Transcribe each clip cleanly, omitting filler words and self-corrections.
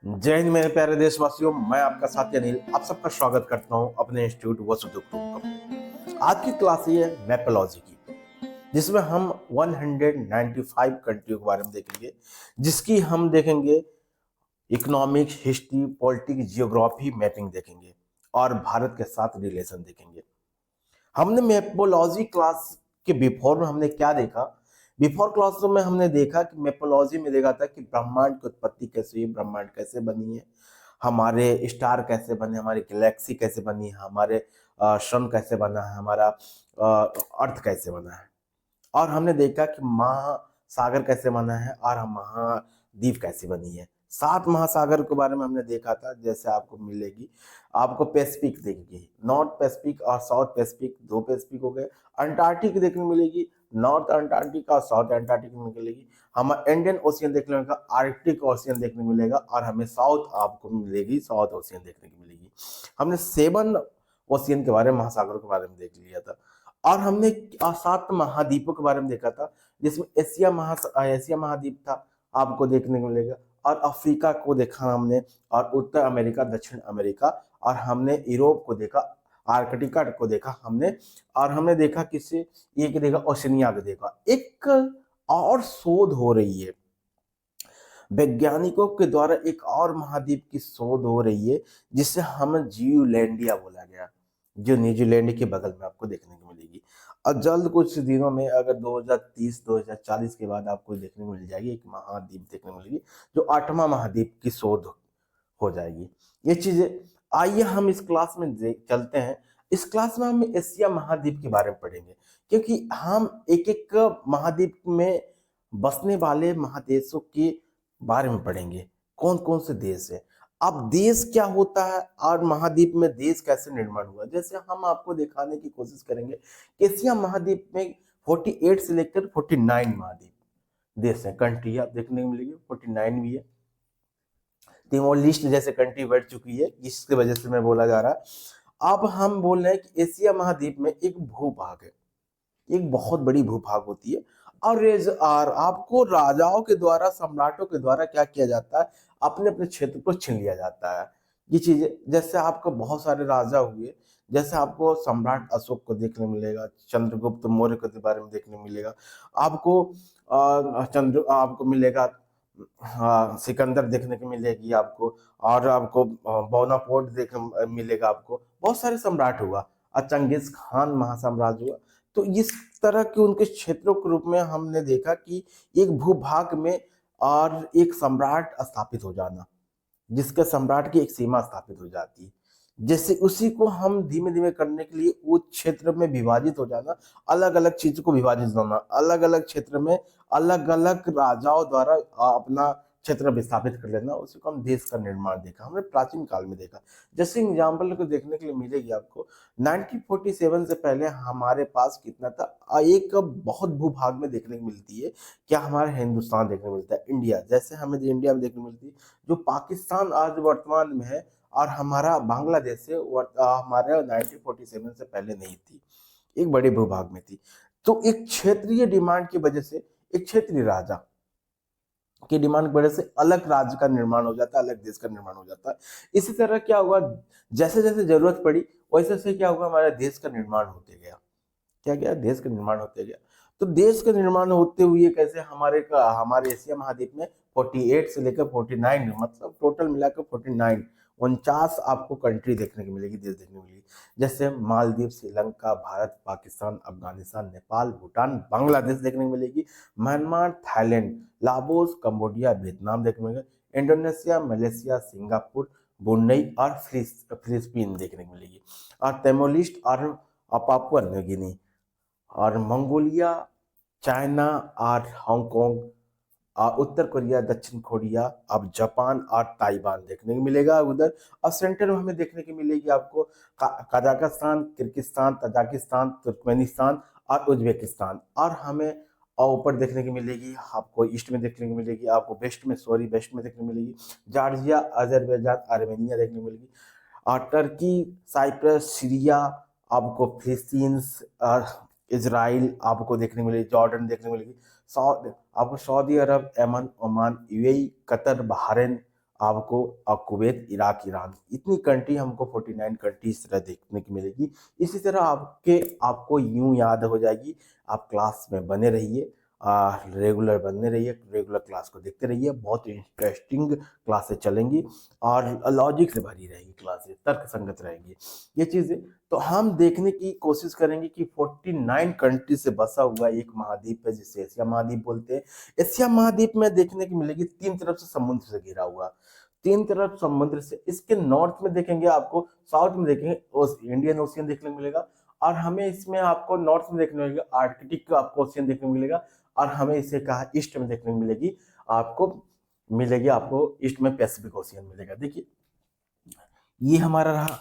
जय हिंद मेरे प्यारे देशवासियों। मैं आपका साथी अनिल आप सबका स्वागत करता हूं अपने इंस्टीट्यूट वसुधुक ग्रुप में। आज की क्लास ये है मैपोलॉजी की, जिसमें हम 195 कंट्रियों के बारे में देखेंगे, जिसकी हम देखेंगे economics, history, politics, geography, mapping देखेंगे और भारत के साथ रिलेशन देखेंगे। हमने मैपोलॉजी क्लास के बिफोर में हमने क्या देखा? बिफोर क्लास में हमने देखा कि मैपोलॉजी में देखा था कि ब्रह्मांड की उत्पत्ति कैसे हुई, ब्रह्मांड कैसे बनी है, हमारे स्टार कैसे बने, हमारी गैलेक्सी कैसे बनी है, हमारे सन कैसे बना है, हमारा अर्थ कैसे बना है। और हमने देखा कि महासागर कैसे बना है और हम महाद्वीप कैसे बनी है। 7 महासागर के बारे में हमने देखा था। जैसे आपको मिलेगी, आपको पैसिफिक देखेगी, नॉर्थ पैसिफिक और साउथ पैसिफिक, 2 पैसिफिक हो गए। अंटार्कटिक देखने को मिलेगी, नॉर्थ अंटार्कटिका और साउथ अंटार्कटिक मिलेगी। हमें इंडियन ओशियन देखने को मिलेगा, आर्कटिक ओशियन देखने को मिलेगा और हमें साउथ आपको मिलेगी, साउथ ओशियन देखने को मिलेगी। हमने 7 ओशियन के बारे में, महासागरों के बारे में देख लिया था। और हमने 7 महाद्वीपों के बारे में देखा था, जिसमें एशिया महाद्वीप था, आपको देखने को मिलेगा। और अफ्रीका को देखा हमने, और उत्तर अमेरिका, दक्षिण अमेरिका, और हमने यूरोप को देखा, आर्कटिका को देखा हमने। और हमने देखा किससे, एक देखा ओशनिया को देखा। एक और शोध हो रही है, वैज्ञानिकों के द्वारा एक और महाद्वीप की शोध हो रही है, जिसे हम जीवलैंडिया बोला गया, जो न्यूजीलैंड के बगल में आपको देखने को मिलेगी। और जल्द कुछ दिनों में, अगर 2030-2040 के बाद आपको देखने को मिल जाएगी, एक महाद्वीप देखने को मिलेगी, जो 8वां महाद्वीप की शोध हो जाएगी। ये चीजें, आइए हम इस क्लास में चलते हैं। इस क्लास में हम एशिया महाद्वीप के बारे में पढ़ेंगे, क्योंकि हम एक एक महाद्वीप में बसने वाले महादेशों के बारे में पढ़ेंगे, कौन कौन से देश है, अब देश क्या होता है और महाद्वीप में देश कैसे निर्माण हुआ। जैसे हम आपको दिखाने की कोशिश करेंगे कि एशिया महाद्वीप में 48 से लेकर 49 महाद्वीप देश है, कंट्री आप देखने को मिलेगी, 49 भी है। तिमोर लिस्ट जैसे कंट्री बढ़ चुकी है, जिसकी वजह से मैं बोला जा रहा है। अब हम बोल रहे हैं कि एशिया महाद्वीप में एक भूभाग है, एक बहुत बड़ी भूभाग होती है। और आपको राजाओं के द्वारा, सम्राटों के द्वारा क्या किया जाता है, अपने अपने क्षेत्र को छीन लिया जाता है। ये चीजें, जैसे आपको बहुत सारे राजा हुए, जैसे आपको सम्राट अशोक को देखने मिलेगा, चंद्रगुप्त मौर्य के बारे में देखने मिलेगा आपको, चंद्र आपको मिलेगा, हाँ, सिकंदर देखने को मिलेगी आपको, और आपको बोनापोर्ट देखने मिलेगा आपको। बहुत सारे सम्राट हुआ, और चंगेज खान महासाम्राज्य हुआ। तो इस तरह के उनके क्षेत्रों के रूप में हमने देखा कि एक भूभाग में और एक सम्राट स्थापित हो जाना, जिसके सम्राट की एक सीमा स्थापित हो जाती है। जैसे उसी को हम धीमे धीमे करने के लिए उस क्षेत्र में विभाजित हो जाना, अलग अलग चीजों को विभाजित होना, अलग अलग क्षेत्र में अलग अलग राजाओं द्वारा अपना क्षेत्र विस्थापित कर लेना, उसी को हम देश का निर्माण देखा, हमने प्राचीन काल में देखा। जैसे एग्जाम्पल को देखने के लिए मिलेगी आपको, 1947 से पहले हमारे पास कितना था, एक बहुत भूभाग में देखने को मिलती है, क्या हमारे हिंदुस्तान देखने को मिलता है, इंडिया, जैसे हमें इंडिया में देखने को मिलती है, जो पाकिस्तान आज वर्तमान में है, और हमारा बांग्लादेश से हमारे 1947 से पहले नहीं थी, एक बड़े भूभाग में थी। तो एक क्षेत्रीय डिमांड की वजह से, एक क्षेत्रीय राजा की डिमांड की वजह से अलग राज्य का निर्माण हो जाता है, अलग देश का निर्माण हो जाता है। इसी तरह क्या हुआ, जैसे जैसे जरूरत पड़ी वैसे वैसे क्या हुआ, हमारे देश का निर्माण होते गया। क्या गया, देश का निर्माण होते गया। तो देश का निर्माण होते हुए कैसे हमारे एशिया महाद्वीप में 48 से लेकर 49, मतलब टोटल मिलाकर 49, 49 आपको कंट्री देखने को मिलेगी, देश देखने को मिलेगी। जैसे मालदीव, श्रीलंका, भारत, पाकिस्तान, अफगानिस्तान, नेपाल, भूटान, बांग्लादेश देखने को मिलेगी, Myanmar, Thailand, Laos, Cambodia, Vietnam देखने को मिलेगा, इंडोनेशिया, मलेशिया, सिंगापुर, ब्रुनई और फिलिपीन देखने को मिलेगी, और तैमोर और पापुआ न्यू गिनी, और मंगोलिया, चाइना और हांगकांग, और उत्तर कोरिया, दक्षिण कोरिया, अब जापान और ताइवान देखने को मिलेगा उधर। और सेंटर में हमें देखने को मिलेगी आपको कजाकिस्तान, किर्गिस्तान, तजाकिस्तान, तुर्कमेनिस्तान और उज्बेकिस्तान। और हमें और ऊपर देखने को मिलेगी आपको, ईस्ट में देखने को मिलेगी आपको, वेस्ट में देखने को मिलेगी जॉर्जिया, अजरबैजान, आर्मेनिया देखने को मिलेगी, और टर्की, साइप्रस, सीरिया, आपको फिलीपींस, इजराइल आपको देखने को मिलेगी, जॉर्डन देखने को मिलेगी, आपको Saudi Arab, Yemen, Oman, UAE, Qatar, Bahrain, आपको कुवैत, इराक, ईरान, इतनी कंट्री हमको 49 कंट्री इस तरह देखने की मिलेगी। इसी तरह आपको यूं याद हो जाएगी। आप क्लास में बने रहिए, रेगुलर बने रहिए, रेगुलर क्लास को देखते रहिए, बहुत इंटरेस्टिंग क्लासेस चलेंगी और लॉजिक से भरी रहेगी क्लासेस, तर्क संगत रहेंगी ये चीजें। तो हम देखने की कोशिश करेंगे कि 49 कंट्री से बसा हुआ एक महाद्वीप है जिसे एशिया महाद्वीप बोलते हैं। एशिया महाद्वीप में देखने की मिलेगी तीन तरफ से समुद्र से घिरा हुआ, तीन तरफ समुद्र से। इसके नॉर्थ में देखेंगे, आपको साउथ में देखेंगे इंडियन ओशियन देखने को मिलेगा, और हमें इसमें आपको नॉर्थ में देखने को मिलेगा आर्कटिक आपको ओशियन देखने को मिलेगा, और हमें इसे कहा ईस्ट में देखने को आपको ईस्ट में पैसिफिक ओशियन मिलेगा। देखिए ये हमारा रहा,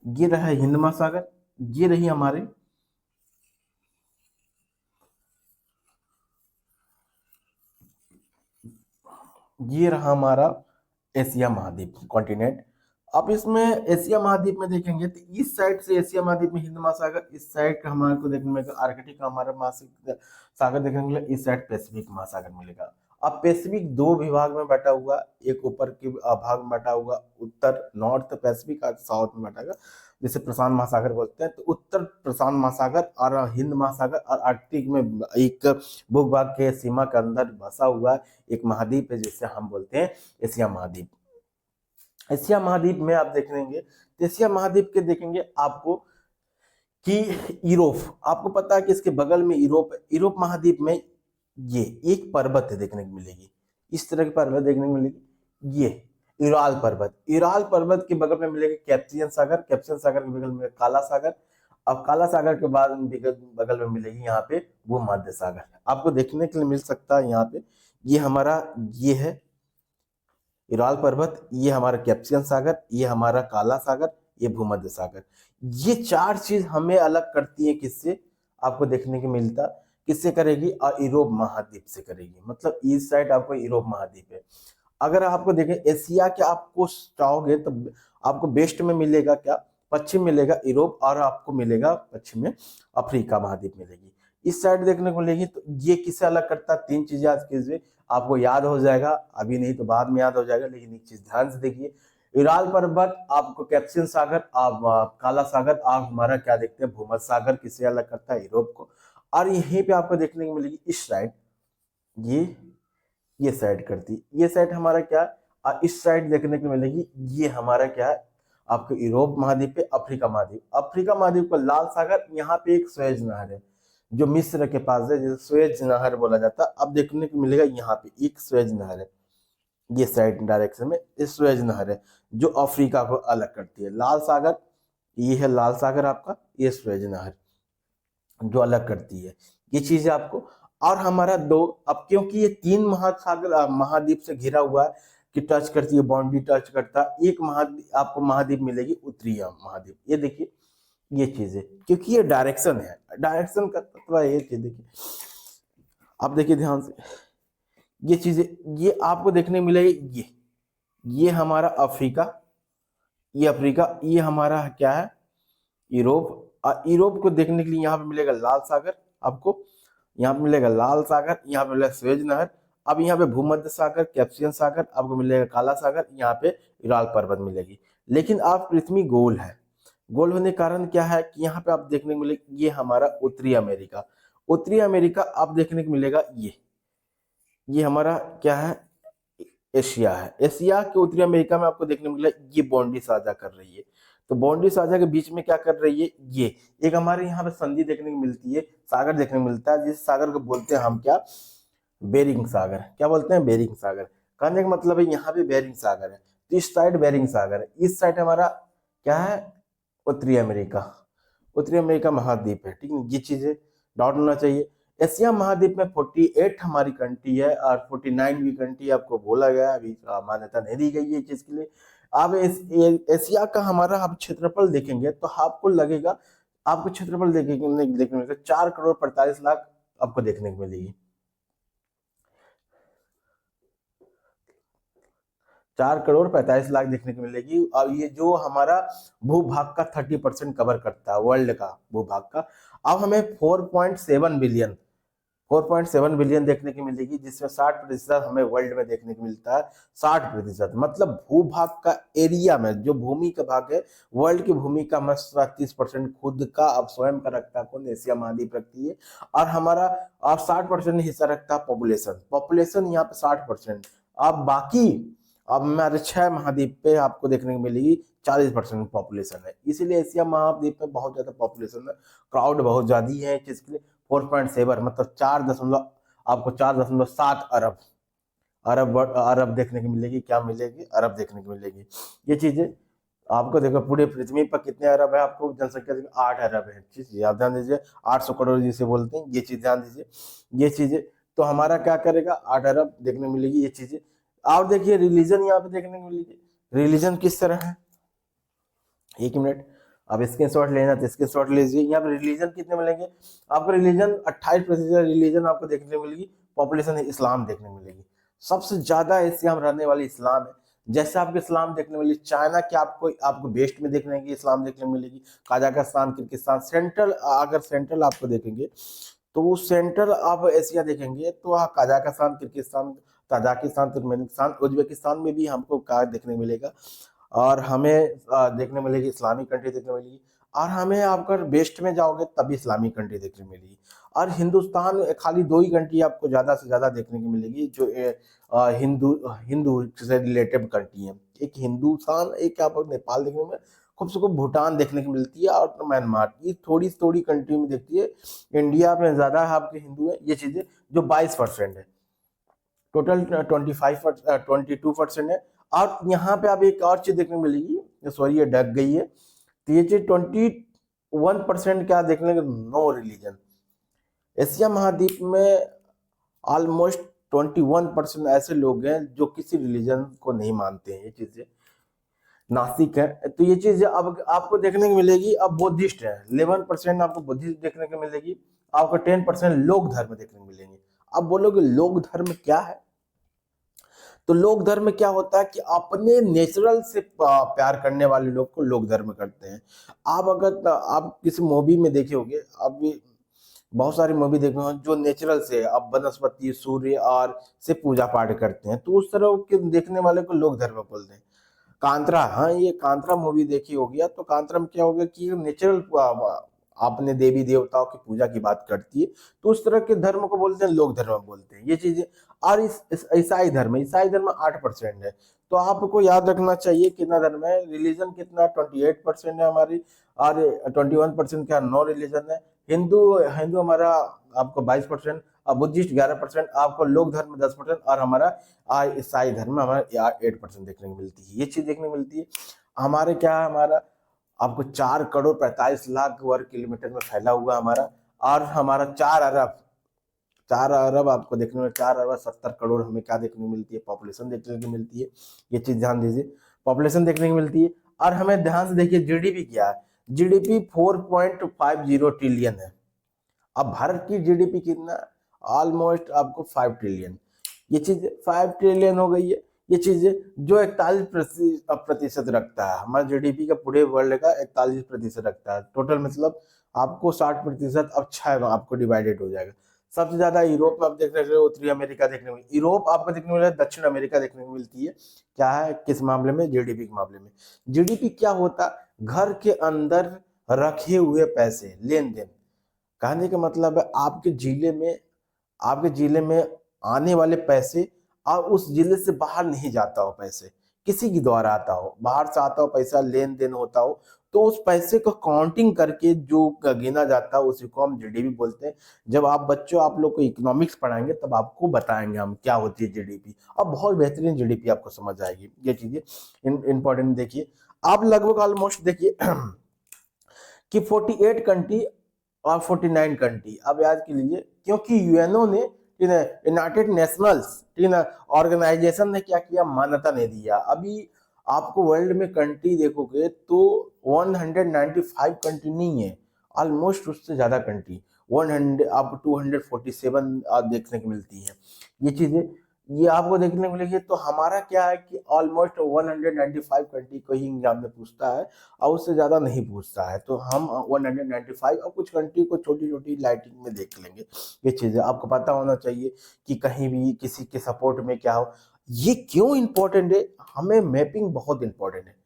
ये रहा हिंद महासागर, ये रही हमारे ये रहा हमारा एशिया महाद्वीप कॉन्टिनेंट। अब इसमें एशिया महाद्वीप में देखेंगे तो इस साइड से एशिया महाद्वीप में हिंद महासागर, इस साइड का हमारे को देखने मिलेगा आर्कटिक का हमारा महासागर देखने को मिलेगा, इस साइड पैसिफिक महासागर मिलेगा। अब पैसिफिक दो विभाग में बटा हुआ, एक ऊपर के भाग में बटा हुआ उत्तर नॉर्थ पैसिफिक और साउथ में बटा हुआ जिसे प्रशांत महासागर बोलते हैं। तो उत्तर प्रशांत महासागर और हिंद महासागर और आर्कटिक में एक भूभाग के सीमा के अंदर बसा हुआ एक महाद्वीप है जिसे हम बोलते हैं एशिया महाद्वीप। एशिया महाद्वीप में आप देख लेंगे तो एशिया महाद्वीप के देखेंगे आपको कि यूरोप, आपको पता है कि इसके बगल में यूरोप है। यूरोप महाद्वीप में ये एक पर्वत है देखने को मिलेगी, इस तरह की पर्वत देखने को मिलेगी, ये यूराल पर्वत। यूराल पर्वत के बगल में मिलेगा कैप्सियन सागर, कैप्सियन सागर के बगल में काला सागर, अब काला सागर के बाद बगल में मिलेगी यहाँ पे भूमध्य सागर। आपको देखने के लिए मिल सकता है यहाँ पे, ये हमारा ये है यूराल पर्वत, ये हमारा कैप्सियन सागर, ये हमारा काला सागर, ये भूमध्य सागर। ये चार चीज हमें अलग करती है किससे, आपको देखने को मिलता किससे करेगी, और यूरोप महाद्वीप से करेगी। मतलब इस साइड आपको यूरोप महाद्वीप है। अगर आपको देखें एशिया के आपको चाहोगे तो आपको वेस्ट में मिलेगा क्या, पश्चिम मिलेगा यूरोप, और आपको मिलेगा पश्चिम में अफ्रीका महाद्वीप मिलेगी। इस साइड देखने को मिलेगी। तो ये किससे अलग करता है, तीन चीजें आज कीजिए, आपको याद हो जाएगा, अभी नहीं तो बाद में याद हो जाएगा, लेकिन एक चीज ध्यान से देखिए, यूराल पर्वत आपको कैप्सियन सागर, आप काला सागर, आप हमारा क्या देखते हैं भूमध्य सागर, किससे अलग करता है यूरोप को। और यहीं पे आपको देखने को मिलेगी इस साइड, ये साइड करती, ये साइड हमारा क्या, और इस साइड देखने को मिलेगी, ये हमारा क्या है आपको यूरोप महाद्वीप पे अफ्रीका महाद्वीप। अफ्रीका महाद्वीप का लाल सागर, यहाँ पे एक सुएज नहर है जो मिस्र के पास है, जिसे सुएज नहर बोला जाता है। अब देखने को मिलेगा यहाँ पे एक सुएज नहर है, ये साइड डायरेक्शन में इस सुएज नहर है जो अफ्रीका को अलग करती है। लाल सागर, ये है लाल सागर आपका, ये सुएज नहर जो अलग करती है ये चीजें आपको। और हमारा दो, अब क्योंकि ये तीन महासागर महाद्वीप से घिरा हुआ है कि टच करती है, बाउंड्री टच करता है, एक महाद्वीप आपको महाद्वीप मिलेगी उत्तरीय महाद्वीप। ये देखिए ये चीजें, क्योंकि ये डायरेक्शन है, डायरेक्शन का तत्व ये चीज देखिए, आप देखिए ध्यान से, ये चीजें ये आपको देखने मिलेगी, ये हमारा अफ्रीका, ये अफ्रीका, ये हमारा क्या है यूरोप। यूरोप को देखने के लिए यहाँ पे मिलेगा लाल सागर, आपको यहाँ पे मिलेगा लाल सागर, यहाँ पे मिलेगा सुएज नहर। अब यहाँ पे भूमध्य सागर, कैप्सियन सागर, आपको मिलेगा काला सागर, यहाँ पे यूराल पर्वत मिलेगी। लेकिन आप पृथ्वी गोल है, गोल होने के कारण क्या है कि यहाँ पे आप देखने को मिलेगा ये हमारा उत्तरी अमेरिका, उत्तरी अमेरिका आप देखने को मिलेगा, ये हमारा क्या है एशिया है। एशिया के उत्तरी अमेरिका में आपको देखने को मिला ये बाउंड्री साझा कर रही है। तो बाउंड्री साझा के बीच में क्या कर रही है, ये एक हमारे यहाँ पे संधि देखने को मिलती है, सागर देखने को मिलता है, जिस सागर को बोलते हैं हम क्या, बेरिंग सागर। क्या बोलते हैं, बेरिंग सागर। कहने का मतलब है यहाँ पे बेरिंग सागर है, तो इस साइड बेरिंग सागर है, इस साइड हमारा क्या है उत्तरी अमेरिका, उत्तरी अमेरिका महाद्वीप है। ठीक है, ये चीजें डाउट होना चाहिए। एशिया महाद्वीप में 48 हमारी कंट्री है और 49वीं कंट्री आपको बोला गया, अभी मान्यता नहीं दी गई है चीज के लिए। अब एशिया का हमारा आप क्षेत्रफल देखेंगे तो आपको लगेगा, आपको क्षेत्रफल देखेंगे देखने मिलेगा 4,45,00,000 आपको देखने को मिलेगी, 4,45,00,000 देखने को मिलेगी। और ये जो हमारा भूभाग का 30% कवर करता है, वर्ल्ड का भूभाग का। अब हमें 4.7 बिलियन 4.7 बिलियन देखने की मिलेगी, जिसमें 60% हमें वर्ल्ड में देखने को मिलता है। 60% मतलब भूभाग का एरिया में जो भूमि का भाग है, वर्ल्ड की भूमि का हमें 30% खुद का अब स्वयं का रखता है, कौन? एशिया महाद्वीप रखती है। और हमारा अब 60% हिस्सा रखता है पॉपुलेशन। पॉपुलेशन यहाँ पे 60%। अब बाकी अब हमारे 6 महाद्वीप पे आपको देखने को मिलेगी 40% पॉपुलेशन है। इसीलिए एशिया महाद्वीप में बहुत ज्यादा पॉपुलेशन है, क्राउड बहुत ज्यादा है। किसके लिए? 4.7 मतलब 4 आपको 4.7 अरब अरब देखने को मिलेगी। क्या मिलेगी? अरब देखने को मिलेगी। ये चीजें आपको देखो, पूरे पृथ्वी पर कितने अरब है? आपको जनसंख्या 8 अरब है। चीज आप ध्यान दीजिए, 800 करोड़ जिसे बोलते हैं, ये चीज ध्यान दीजिए। ये चीजें तो हमारा क्या करेगा? 8 अरब देखने मिलेगी ये चीजें। और देखिए रिलीजन यहाँ पे देखने को मिलेगी। रिलीजन किस तरह है? एक मिनट, अब स्क्रीन शॉट लेना तो स्क्रीन शॉट लीजिए। यहाँ पे रिलीजन कितने मिलेंगे आपको? रिलीजन 28% रिलीजन आपको देखने को मिलेगी। पॉपुलेशन इस्लाम देखने को मिलेगी। सबसे ज्यादा एशिया में रहने वाली इस्लाम है। जैसे आपको इस्लाम देखने मिलेगी चाइना के, आपको वेस्ट में देखने की इस्लाम देखने मिलेगी। कजाकिस्तान, किर्गिस्तान, सेंट्रल, अगर सेंट्रल आपको देखेंगे तो वो सेंट्रल आप एशिया देखेंगे तो Kazakhstan, Kyrgyzstan, Tajikistan, Turkmenistan, Uzbekistan में भी हमको क्या देखने मिलेगा। और हमें देखने मिलेगी इस्लामिक कंट्री देखने मिलेगी। और हमें आप अगर वेस्ट में जाओगे तभी इस्लामिक कंट्री देखने मिलेगी। और हिंदुस्तान में खाली 2 ही कंट्री आपको ज्यादा से ज्यादा देखने को मिलेगी जो हिंदू हिंदू से रिलेटेड कंट्री है। एक हिंदुस्तान, एक आपको नेपाल देखने में, खूब से खूब भूटान देखने को मिलती है, और म्यांमार। ये थोड़ी थोड़ी कंट्री में देखती है। इंडिया में ज्यादा है आपके हिंदू है। ये चीजें जो 22% है, टोटल 22% है। और यहाँ पे आप एक और चीज देखने को मिलेगी, सॉरी ये ढक गई है, तो ये चीज 21% क्या देखने को? No religion. एशिया महाद्वीप में ऑलमोस्ट 21% ऐसे लोग हैं जो किसी रिलीजन को नहीं मानते हैं। ये चीजें नास्तिक है। तो ये चीज अब आपको देखने को मिलेगी। अब बुद्धिस्ट है, 11% आपको बुद्धिस्ट देखने को मिलेगी। आपको 10% लोक धर्म देखने को मिलेंगे। अब बोलोगे लोक धर्म क्या है? तो लोक धर्म क्या होता है कि अपने नेचुरल से प्यार करने वाले लोग को लोक धर्म करते हैं। आप अगर आप किसी मूवी में देखे होंगे, आप भी बहुत सारी मूवी देखे होंगे जो नेचुरल से अब वनस्पति, सूर्य और से पूजा पाठ करते हैं, तो उस तरह के देखने वाले को लोक धर्म बोलते हैं। कांतरा, हाँ ये कांतरा मूवी देखी होगी। तो कांतरा में क्या होगा कि नेचुरल अपने देवी देवताओं की पूजा की बात करती है, तो उस तरह के धर्म को बोलते हैं लोक धर्म बोलते हैं। ये चीजें। और इस ईसाई धर्म 8% है। तो आपको याद रखना चाहिए कितना धर्म है। रिलीजन कितना? 28% है हमारी, और 21% क्या नो रिलीजन है। हिंदू हिंदू हमारा आपको 22%, और बुद्धिस्ट 11%, आपको लोक धर्म 10%, और हमारा ईसाई धर्म हमारा 8% देखने को मिलती है। ये चीज देखने को मिलती है। हमारे क्या है? हमारा आपको 4 करोड़ 45 लाख वर्ग किलोमीटर में फैला हुआ हमारा। और हमारा 4 अरब आपको देखने में, 4 अरब 70 करोड़ हमें क्या देखने को मिलती है? पॉपुलेशन देखने को मिलती है। ये चीज ध्यान दीजिए, पॉपुलेशन देखने को मिलती है। और हमें ध्यान से देखिए जीडीपी क्या है। जीडीपी 4.50 ट्रिलियन है। अब भारत की जीडीपी कितना? ऑलमोस्ट आपको 5 ट्रिलियन। ये चीज 5 ट्रिलियन हो गई है। ये चीजें जो 41% रखता है हमारा जीडीपी का, पूरे वर्ल्ड का 41% रखता है टोटल। मतलब आपको 60% अब 6 आपको डिवाइडेड हो जाएगा। सबसे ज्यादा यूरोप में आप देख रहे हो, उत्तरी अमेरिका देखने को, यूरोप आपको देखने को मिला, दक्षिण अमेरिका देखने को मिलती है। क्या है? किस मामले में? जीडीपी के मामले में। जीडीपी क्या होता? घर के अंदर रखे हुए पैसे, लेन देन। कहने का मतलब है आपके जिले में आने वाले पैसे, और उस जिले से बाहर नहीं जाता हो पैसे, किसी के द्वारा आता हो, बाहर से आता हो पैसा, लेन देन होता हो, तो उस पैसे को काउंटिंग करके जो गिना जाता है उसी को हम जीडीपी बोलते हैं। जब आप बच्चों आप लोग को इकोनॉमिक्स पढ़ाएंगे तब आपको बताएंगे हम क्या होती है जीडीपी। अब बहुत बेहतरीन जीडीपी आपको समझ आएगी। ये चीजें इंपॉर्टेंट देखिए। आप लगभग ऑलमोस्ट देखिए कि 48 कंट्री और 49 कंट्री, अब याद के लिए, क्योंकि यूएनओ ने, यूनाइटेड नेशनल्स, ठीक है, ऑर्गेनाइजेशन ने क्या किया? मान्यता नहीं दिया। अभी आपको वर्ल्ड में कंट्री देखोगे तो 195 कंट्री नहीं है, ऑलमोस्ट उससे ज्यादा कंट्री, 100 आपको 247 देखने को मिलती है। ये चीजें ये आपको देखने को मिलेगी। तो हमारा क्या है कि ऑलमोस्ट 195 कंट्री को ही एग्जाम में पूछता है और उससे ज्यादा नहीं पूछता है। तो हम 195 और कुछ कंट्री को छोटी छोटी लाइटिंग में देख लेंगे। ये चीजें आपको पता होना चाहिए कि कहीं भी किसी के सपोर्ट में क्या हो। ये क्यों इंपॉर्टेंट है, हमें मैपिंग बहुत इंपॉर्टेंट है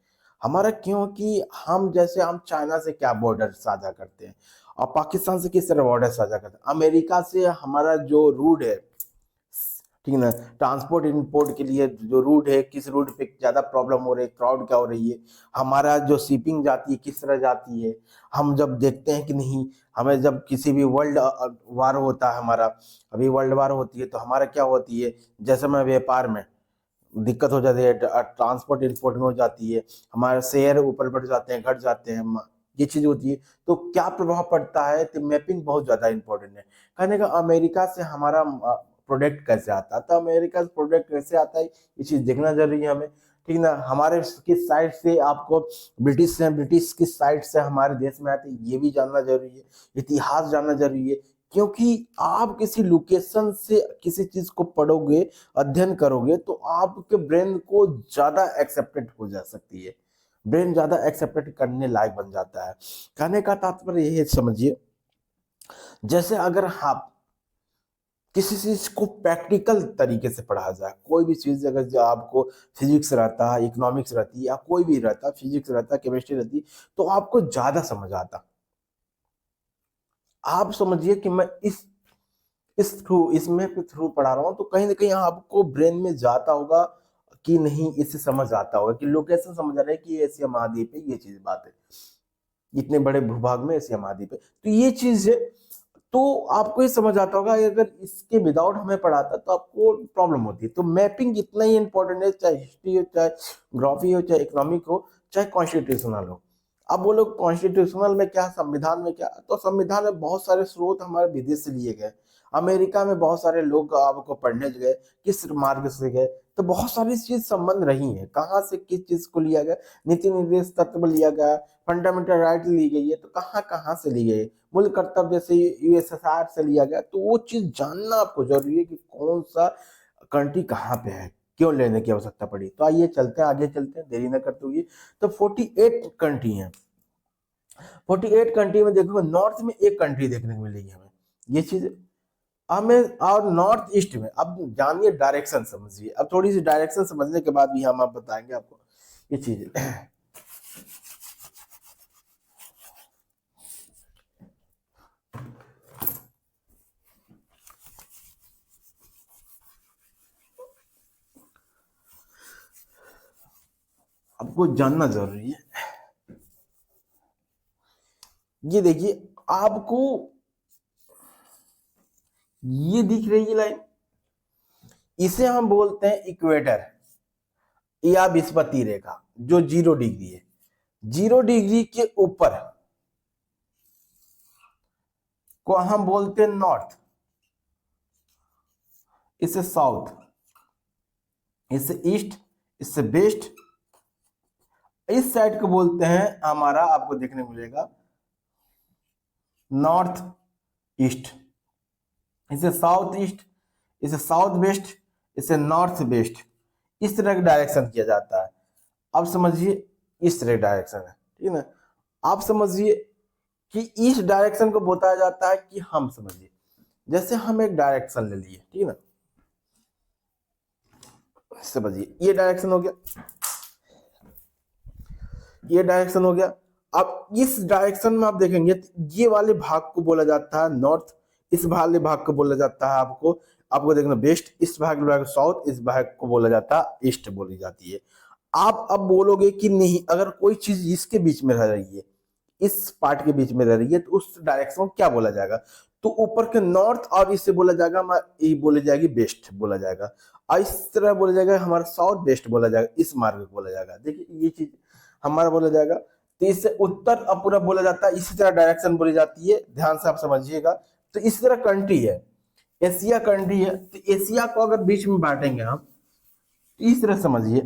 हमारा। क्योंकि हम जैसे हम चाइना से क्या बॉर्डर साझा करते हैं और पाकिस्तान से किस तरह बॉर्डर साझा करते हैं, अमेरिका से हमारा जो रूट है, ठीक है ना, ट्रांसपोर्ट इंपोर्ट के लिए जो रूट है, किस रूट पे ज्यादा प्रॉब्लम हो रही है, क्राउड क्या हो रही है, हमारा जो शिपिंग जाती है किस तरह जाती है। हम जब देखते हैं कि नहीं, हमें जब किसी भी वर्ल्ड वार होता है हमारा, अभी वर्ल्ड वार होती है तो हमारा क्या होती है, जैसे मैं व्यापार में दिक्कत हो जाती है, ट्रांसपोर्ट इंपोर्ट में हो जाती है, हमारे शेयर ऊपर बढ़ जाते हैं, घट जाते हैं, ये चीज होती है। तो क्या प्रभाव पड़ता है, तो मैपिंग बहुत ज्यादा इंपॉर्टेंट है। कहने का अमेरिका से हमारा प्रोडक्ट कैसे आता है, तो अमेरिका से प्रोडक्ट कैसे आता है ये चीज देखना जरूरी है हमें, ठीक ना। हमारे किस साइड से आपको ब्रिटिश से, ब्रिटिश किस साइड से हमारे देश में आते हैं ये भी जानना जरूरी है, इतिहास जानना जरूरी है। क्योंकि आप किसी लोकेशन से किसी चीज को पढ़ोगे, अध्ययन करोगे, तो आपके ब्रेन को ज्यादा एक्सेप्टेड हो जा सकती है, ब्रेन ज्यादा एक्सेप्टेड करने लायक बन जाता है। कहने का तात्पर्य यही है, समझिए जैसे अगर आप किसी चीज को प्रैक्टिकल तरीके से पढ़ा जाए, कोई भी चीज अगर जो आपको फिजिक्स रहता है, इकोनॉमिक्स रहती है, या कोई भी रहता, फिजिक्स रहता, केमिस्ट्री रहती, तो आपको ज्यादा समझ आता। आप समझिए कि मैं इसमें के थ्रू पढ़ा रहा हूँ, तो कहीं ना कहीं आपको ब्रेन में जाता होगा कि नहीं, इससे समझ आता होगा कि लोकेशन समझ आ रहा है कि एशिया महाद्वीप है, ये चीज बात है, इतने बड़े भूभाग में एशिया महाद्वीप है, तो ये चीज है। तो आपको ये समझ आता होगा, अगर इसके विदाउट हमें पढ़ाता तो आपको प्रॉब्लम होती है। तो मैपिंग इतना ही इंपॉर्टेंट है, चाहे हिस्ट्री हो, चाहे ग्राफी हो, चाहे इकोनॉमिक हो, चाहे कॉन्स्टिट्यूशनल हो। अब वो लोग कॉन्स्टिट्यूशनल में क्या, संविधान में क्या, तो संविधान में बहुत सारे स्रोत हमारे विदेश से लिए गए, अमेरिका में बहुत सारे लोग आपको पढ़ने गए, किस मार्ग से गए, तो बहुत सारी चीज संबंध रही है, कहाँ से किस चीज को लिया गया, नीति निर्देश तत्व लिया गया, फंडामेंटल राइट ली गई है, तो कहाँ कहाँ से ली गई, मूल कर्तव्य से यूएसएसआर से लिया गया। तो वो चीज जानना आपको जरूरी है कि कौन सा कंट्री कहाँ पे है, क्यों लेने की आवश्यकता पड़ी। तो आइए चलते हैं, आगे चलते हैं, देरी न करते हुए। तो 48 कंट्री है, 48 कंट्री में देखो, नॉर्थ में एक कंट्री देखने को मिलेगी हमें, ये चीज हमें। और नॉर्थ ईस्ट में, अब जानिए डायरेक्शन समझिए, अब थोड़ी सी डायरेक्शन समझने के बाद भी हम आप बताएंगे आपको ये चीज। आपको जानना जरूरी है। ये देखिए, आपको ये दिख रही है लाइन, इसे हम बोलते हैं इक्वेटर या विषुवतीय रेखा, जो 0 डिग्री है। 0 डिग्री के ऊपर को हम बोलते हैं नॉर्थ, इसे साउथ, इसे ईस्ट, इसे वेस्ट, इस साइड को बोलते हैं हमारा, आपको देखने को मिलेगा नॉर्थ ईस्ट, इसे साउथ ईस्ट, इसे साउथ वेस्ट, इसे नॉर्थ वेस्ट। इस तरह का डायरेक्शन किया जाता है। अब समझिए, इस तरह डायरेक्शन है, ठीक है ना। आप समझिए कि इस डायरेक्शन को बताया जाता है कि, हम समझिए जैसे हम एक डायरेक्शन ले लिए, ठीक है ना, समझिए ये डायरेक्शन हो गया, ये डायरेक्शन हो गया। अब इस डायरेक्शन में आप देखेंगे तो ये वाले भाग को बोला जाता है नॉर्थ, इस वाले भाग को बोला जाता है आपको आपको देखना वेस्ट, इस भाग को साउथ, इस भाग को बोला जाता है ईस्ट बोली जाती है। आप अब बोलोगे कि नहीं, अगर कोई चीज इसके बीच में रह रही है, इस पार्ट के बीच में रह रही है, तो उस डायरेक्शन को क्या बोला जाएगा, तो ऊपर के नॉर्थ और इससे बोला जाएगा, ये बोली जाएगी वेस्ट बोला जाएगा, और इस तरह बोला जाएगा हमारा साउथ वेस्ट बोला जाएगा, इस मार्ग को बोला जाएगा। देखिए ये चीज हमारा बोला जाएगा। तो इससे उत्तर अब पूरा बोला जाता है, इसी तरह डायरेक्शन बोली जाती है, ध्यान से आप समझिएगा। तो इस तरह कंट्री है, एशिया कंट्री है, तो एशिया को अगर बीच में बांटेंगे हम, तो इस तरह समझिए।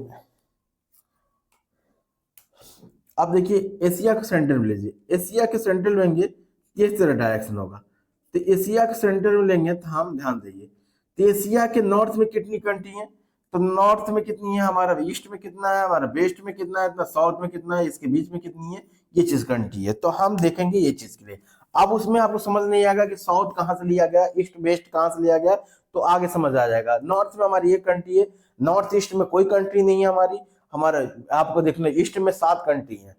आप देखिए एशिया के सेंटर में लीजिए, एशिया के सेंटर में लेंगे, इस तरह डायरेक्शन होगा। तो एशिया के सेंटर में लेंगे तो हम ध्यान देंगे, तो एशिया के नॉर्थ में कितनी कंट्री है, तो नॉर्थ में कितनी है, हमारा ईस्ट में कितना है, हमारा वेस्ट में कितना है, इतना साउथ में कितना है, इसके बीच में कितनी है, ये चीज कंट्री है। तो हम देखेंगे ये चीज के लिए। अब उसमें आपको समझ नहीं आएगा कि साउथ कहाँ से लिया गया, ईस्ट वेस्ट कहाँ से लिया गया, तो आगे समझ आ जाएगा। नॉर्थ में हमारी एक कंट्री है, नॉर्थ ईस्ट में कोई कंट्री नहीं है हमारी। हमारा आपको देखना, ईस्ट में 7 कंट्री है,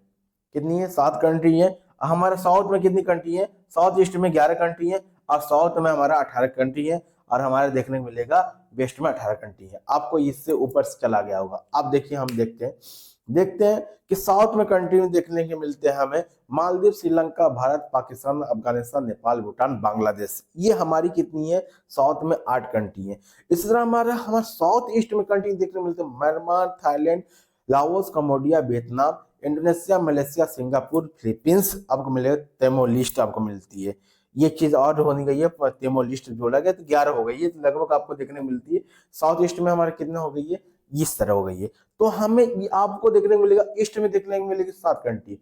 कितनी है, 7 कंट्री है। हमारे साउथ में कितनी कंट्री है, साउथ ईस्ट में 11 कंट्री है, और साउथ में हमारा 18 कंट्री है, और हमारे देखने को मिलेगा वेस्ट में 18 कंट्री है। आपको इससे ऊपर से चला गया होगा। अब देखिए हम देखते हैं कि साउथ में कंट्री में देखने के मिलते हैं हमें मालदीव, श्रीलंका, भारत, पाकिस्तान, अफगानिस्तान, नेपाल, भूटान, बांग्लादेश। ये हमारी कितनी है, साउथ में 8 कंट्री है। इस तरह हमारा साउथ ईस्ट में कंट्री देखने को मिलते हैं Myanmar, Thailand, Laos, Cambodia, Vietnam, Indonesia, Malaysia, Singapore, Philippines. आपको मिलेगा तिमोर लिस्ट आपको मिलती है। ये चीज और होनी गई है, तिमोर लिस्ट जोड़ा गया तो 11 हो गई है, तो लगभग आपको देखने मिलती है। साउथ ईस्ट में हमारे कितने हो गई है, इस तरह हो गई है। तो हमें आपको देखने को मिलेगा, ईस्ट में देखने को मिलेगी 7 कंट्री,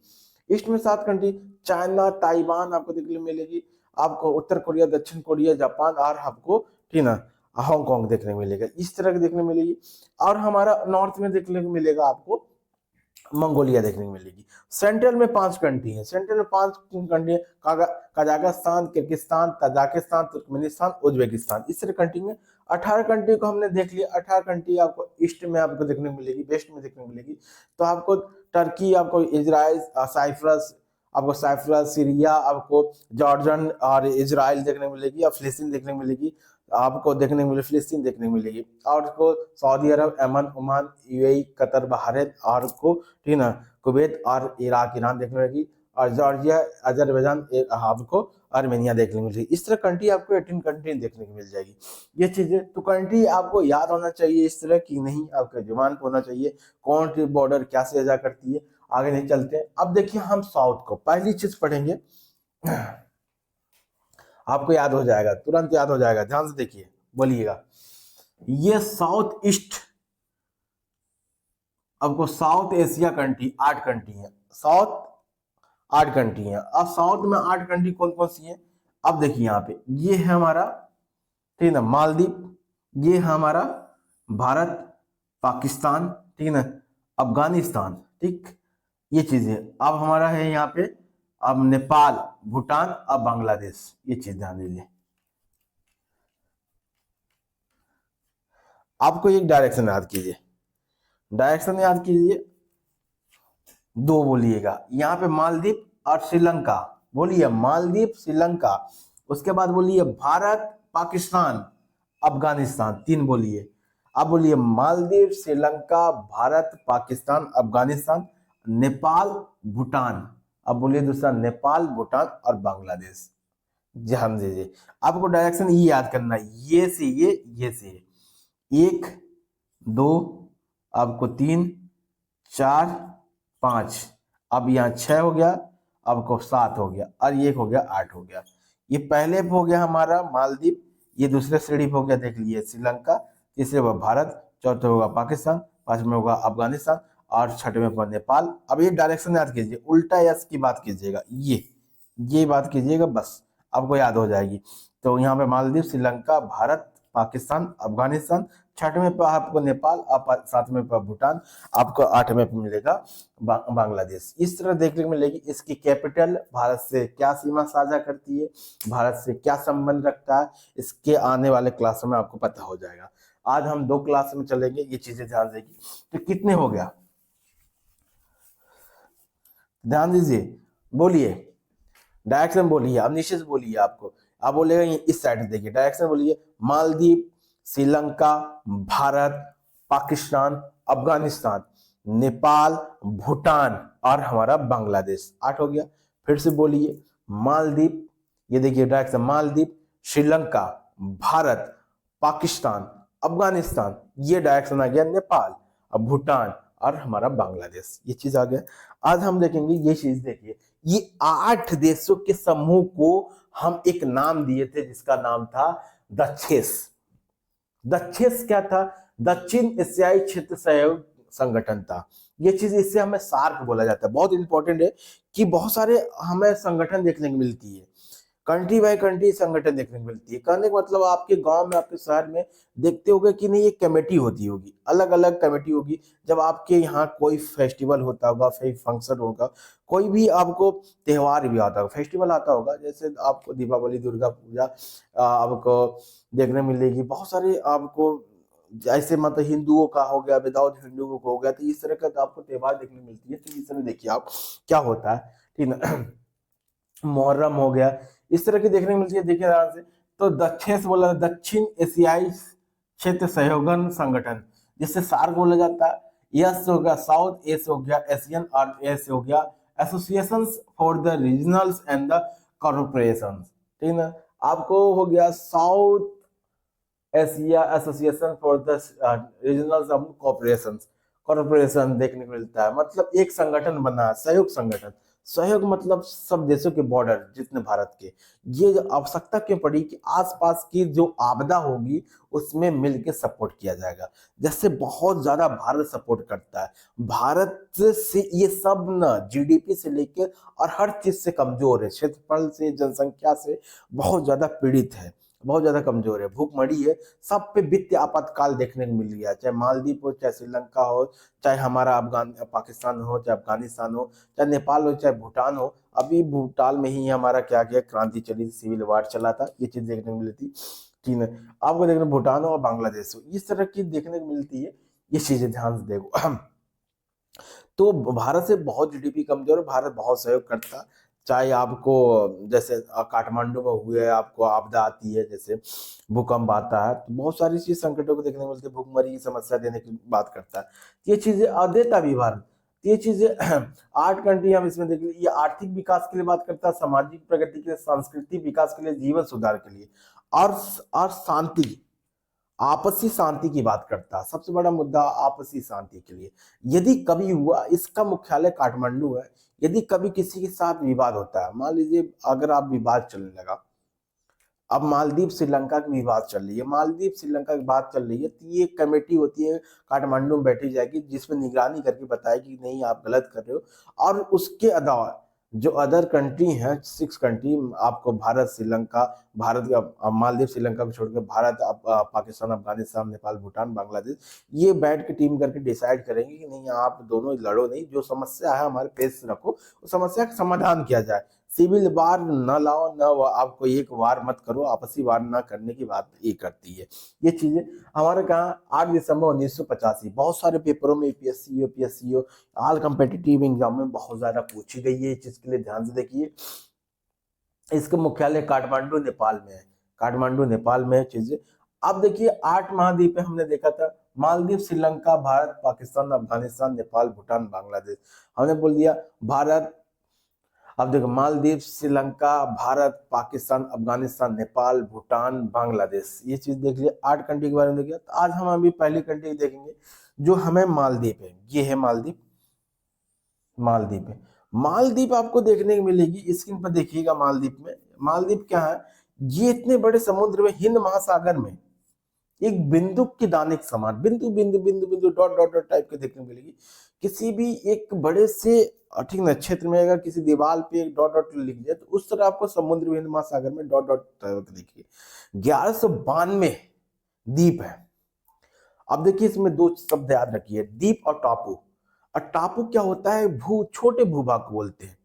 ईस्ट में 7 कंट्री, चाइना, ताइवान आपको देखने को मिलेगी, आपको उत्तर कोरिया, दक्षिण कोरिया, जापान, और आपको ठीक ना हांगकांग देखने को मिलेगा, इस तरह के देखने मिलेगी। और हमारा नॉर्थ में देखने को मिलेगा आपको मंगोलिया देखने को मिलेगी। सेंट्रल में 5 कंट्री है, सेंट्रल में 5 कंट्री है, Kazakhstan, Kyrgyzstan, Tajikistan, Turkmenistan, Uzbekistan. इस तरह कंट्री में 18 कंट्री को हमने देख लिया। 18 कंट्री आपको ईस्ट में आपको देखने को मिलेगी, वेस्ट में देखने को मिलेगी। तो आपको टर्की, आपको इजराइल, साइप्रस, सीरिया, आपको जॉर्डन और इजराइल देखने को मिलेगी, और फिलिस्तीन देखने को मिलेगी, आपको देखने को मिलेगी, फिलिस्तीन देखने को मिलेगी, और को Saudi Arab, Yemen, Oman, UAE, Qatar, Bahrain, और को ठीक ना कुवैत और इराक, ईरान देखने को मिलेगी, और जॉर्जिया, अजरबैजान, आपको आर्मेनिया देखने को मिलेगी। इस तरह कंट्री आपको 18 कंट्री देखने को मिल जाएगी। ये चीजें तो कंट्री आपको याद होना चाहिए, इस तरह की नहीं, आपके जुबान पे होना चाहिए कौन सी बॉर्डर क्या से अदा करती है। आगे नहीं चलते हैं। अब देखिए हम साउथ को पहली चीज पढ़ेंगे, आपको याद हो जाएगा, तुरंत याद हो जाएगा, ध्यान से देखिए, बोलिएगा। ये साउथ ईस्ट, आपको साउथ एशिया कंट्री 8 कंट्री है, साउथ 8 कंट्री है। अब साउथ में 8 कंट्री कौन कौन सी है, अब देखिए यहाँ पे, ये है हमारा ठीक ना मालदीव, ये है हमारा भारत, पाकिस्तान, ठीक ना, अफगानिस्तान, ठीक, ये चीजें। अब हमारा है यहाँ पे, अब नेपाल, भूटान, अब बांग्लादेश। ये चीज ध्यान दीजिए। आपको एक डायरेक्शन याद कीजिए, डायरेक्शन याद कीजिए, 2 बोलिएगा। यहाँ पे मालदीव और श्रीलंका, बोलिए मालदीव, श्रीलंका। उसके बाद बोलिए भारत, पाकिस्तान, अफगानिस्तान, 3 बोलिए। अब बोलिए मालदीव, श्रीलंका, भारत, पाकिस्तान, अफगानिस्तान, नेपाल, भूटान। अब बोलिए दूसरा, नेपाल, भूटान और बांग्लादेश। ध्यान दीजिए, आपको डायरेक्शन ये याद करना है, ये से ये से ये, 1 2, आपको 3 4 5, अब यहाँ 6 हो गया, आपको 7 हो गया, और ये हो गया 8 हो गया। ये पहले हो गया हमारा मालदीव, ये दूसरे श्रेणी हो गया, देख लीजिए श्रीलंका, तीसरे होगा भारत, चौथे होगा पाकिस्तान, पांचवें होगा अफगानिस्तान, और छठवें होगा नेपाल। अब ये डायरेक्शन याद कीजिए, उल्टा यस की बात कीजिएगा, ये बात कीजिएगा, बस आपको याद हो जाएगी। तो यहाँ पे मालदीव, श्रीलंका, भारत, पाकिस्तान, अफगानिस्तान, 6वें पे आपको नेपाल, 7वें पे भूटान, आपको 8वें पे मिलेगा बांग्लादेश। इस तरह देखने को मिलेगी। इसकी कैपिटल भारत से क्या सीमा साझा करती है, भारत से क्या संबंध रखता है, इसके आने वाले क्लासों में आपको पता हो जाएगा। आज हम 2 क्लास में चलेंगे, ये चीजें ध्यान देगी। तो कितने हो गया, ध्यान दीजिए, बोलिए डायरेक्शन, बोलिए अब नीचे से बोलिए। आपको आप बोलेगा इस साइड देखिए, डायरेक्शन बोलिए, मालदीव, श्रीलंका, भारत, पाकिस्तान, अफगानिस्तान, नेपाल, भूटान और हमारा बांग्लादेश। 8 हो गया। फिर से बोलिए मालदीव, ये देखिए डायरेक्शन, मालदीव, श्रीलंका, भारत, पाकिस्तान, अफगानिस्तान, ये डायरेक्शन आ गया नेपाल, अब भूटान और हमारा बांग्लादेश। ये चीज आ गया। आज हम देखेंगे ये चीज, देखिए ये 8 देशों के समूह को हम एक नाम दिए थे, जिसका नाम था दक्षेस। दक्षेस क्या था, दक्षिण एशियाई क्षेत्र सहयोग संगठन था। ये चीज, इससे हमें सार्क बोला जाता है। बहुत इंपॉर्टेंट है कि बहुत सारे हमें संगठन देखने को मिलती है, कंट्री बाय कंट्री संगठन देखने को मिलती है। कहने का मतलब आपके गांव में, आपके शहर में देखते होगे कि नहीं, एक कमेटी होती होगी, अलग अलग कमेटी होगी। जब आपके यहाँ कोई फेस्टिवल होता होगा, कोई फंक्शन होगा, कोई भी आपको त्योहार भी आता होगा, फेस्टिवल आता होगा, जैसे आपको दीपावली, दुर्गा पूजा आपको देखने मिलेगी, बहुत सारे आपको, जैसे मतलब हिंदुओं का हो गया, विदाउट हिंदुओं का हो गया, तो इस तरह का आपको त्योहार देखने मिलती है। तो इस तरह देखिए आप क्या होता है, ठीक ना। मुहर्रम हो गया, इस तरह की देखने को मिलती है। देखिए ध्यान से, तो दक्षिण से बोला, दक्षिण एशियाई क्षेत्र सहयोगन संगठन, जिससे सार्क बोला जाता है। यस हो गया, साउथ एस हो गया, एशियन और एस हो गया, association for the regionals and the corporation, ठीक ना। आपको हो गया south Asia association for the regional corporation, corporation देखने को मिलता है। मतलब एक संगठन बना है, सहयोग संगठन। सहयोग मतलब सब देशों के बॉर्डर जितने भारत के, ये जो आवश्यकता क्यों पड़ी कि आसपास की जो आपदा होगी उसमें मिलके सपोर्ट किया जाएगा। जैसे बहुत ज्यादा भारत सपोर्ट करता है, भारत से ये सब ना जीडीपी से लेकर और हर चीज से कमजोर है, क्षेत्रफल से, जनसंख्या से बहुत ज्यादा पीड़ित है, बहुत ज्यादा कमजोर है, भूखमरी है। सब पे वित्तीय आपातकाल देखने को मिल गया, चाहे मालदीव हो, चाहे श्रीलंका हो, चाहे हमारा पाकिस्तान हो, चाहे अफगानिस्तान हो, चाहे नेपाल हो, चाहे भूटान हो। अभी भूटान में ही हमारा क्या किया, क्रांति चली, सिविल वार चला था, ये चीज देखने को मिली थी, ठीक है। आपको देखना भूटान हो और बांग्लादेश हो, इस तरह की देखने को मिलती है। ये चीजें ध्यान से देखो। तो भारत से बहुत जीडीपी कमजोर है, भारत बहुत सहयोग करता। चाहे आपको जैसे काठमांडू में हुए, आपको आपदा आती है, जैसे भूकंप आता है, तो बहुत सारी चीज संकटों को देखने को मिलती है, भूखमरी की समस्या देने की बात करता है। ये चीजें देता भी भारत, ये चीजें 8 कंट्री हम इसमें देख लीजिए, ये आर्थिक विकास के लिए बात करता है, सामाजिक प्रगति के लिए, सांस्कृतिक विकास के लिए, जीवन सुधार के लिए, और शांति, आपसी शांति की बात करता है। सबसे बड़ा मुद्दा आपसी शांति के लिए, यदि कभी हुआ, इसका मुख्यालय काठमांडू है, यदि कभी किसी के साथ विवाद होता है, मान लीजिए अगर आप विवाद चलने लगा, अब मालदीव श्रीलंका की विवाद चल रही है, मालदीव श्रीलंका की बात चल रही है, तो ये कमेटी होती है काठमांडू में बैठी जाएगी, जिसमें निगरानी करके बताएगी नहीं आप गलत कर रहे हो। और उसके अलावा जो अदर कंट्री हैं, 6 कंट्री, आपको भारत, श्रीलंका, भारत का मालदीव श्रीलंका को छोड़कर भारत, पाकिस्तान, अफगानिस्तान, नेपाल, भूटान, बांग्लादेश, ये बैठ के टीम करके डिसाइड करेंगे कि नहीं आप दोनों लड़ो नहीं, जो समस्या है हमारे पेश रखो, उस समस्या का समाधान किया जाए। सिविल वार न लाओ, न आपको एक वार मत करो, आपसी वार न करने की बात ये करती है। ये चीजें हमारे कहा 8 दिसंबर 1985, बहुत सारे पेपरों में, UPSC, UPSC, all competitive exam में बहुत ज्यादा पूछी गई है। इस चीज के लिए ध्यान से देखिए। इसका मुख्यालय काठमांडू नेपाल में है, काठमांडू नेपाल में है चीजें। अब देखिए 8 महाद्वीप है, हमने देखा था मालदीव, श्रीलंका, भारत, पाकिस्तान, अफगानिस्तान, नेपाल, भूटान, बांग्लादेश, हमने बोल दिया भारत। अब देखो मालदीव, श्रीलंका, भारत, पाकिस्तान, अफगानिस्तान, नेपाल, भूटान, बांग्लादेश, ये चीज देख लिया, 8 कंट्री के बारे में देखिए। तो आज हम अभी पहली कंट्री देखेंगे जो हमें मालदीव है, ये है मालदीव, मालदीव है। मालदीव आपको देखने को मिलेगी, स्क्रीन पर देखिएगा। मालदीव में, मालदीव क्या है, ये इतने बड़े समुद्र में, हिंद महासागर में एक बिंदु के दाने के समान, बिंदु बिंदु बिंदु बिंदु, डॉट डॉट डॉट टाइप के देखने को मिलेगी। किसी भी एक बड़े से ठीक ना क्षेत्र में अगर किसी दीवार पे एक डॉट डॉट लिख दिया, तो उस तरह आपको समुद्र, हिंद महासागर में डॉट डॉट देखिए। 1192 द्वीप है। अब देखिए इसमें 2 शब्द याद रखिए, द्वीप और टापू। और टापू क्या होता है, छोटे भूभाग को बोलते हैं।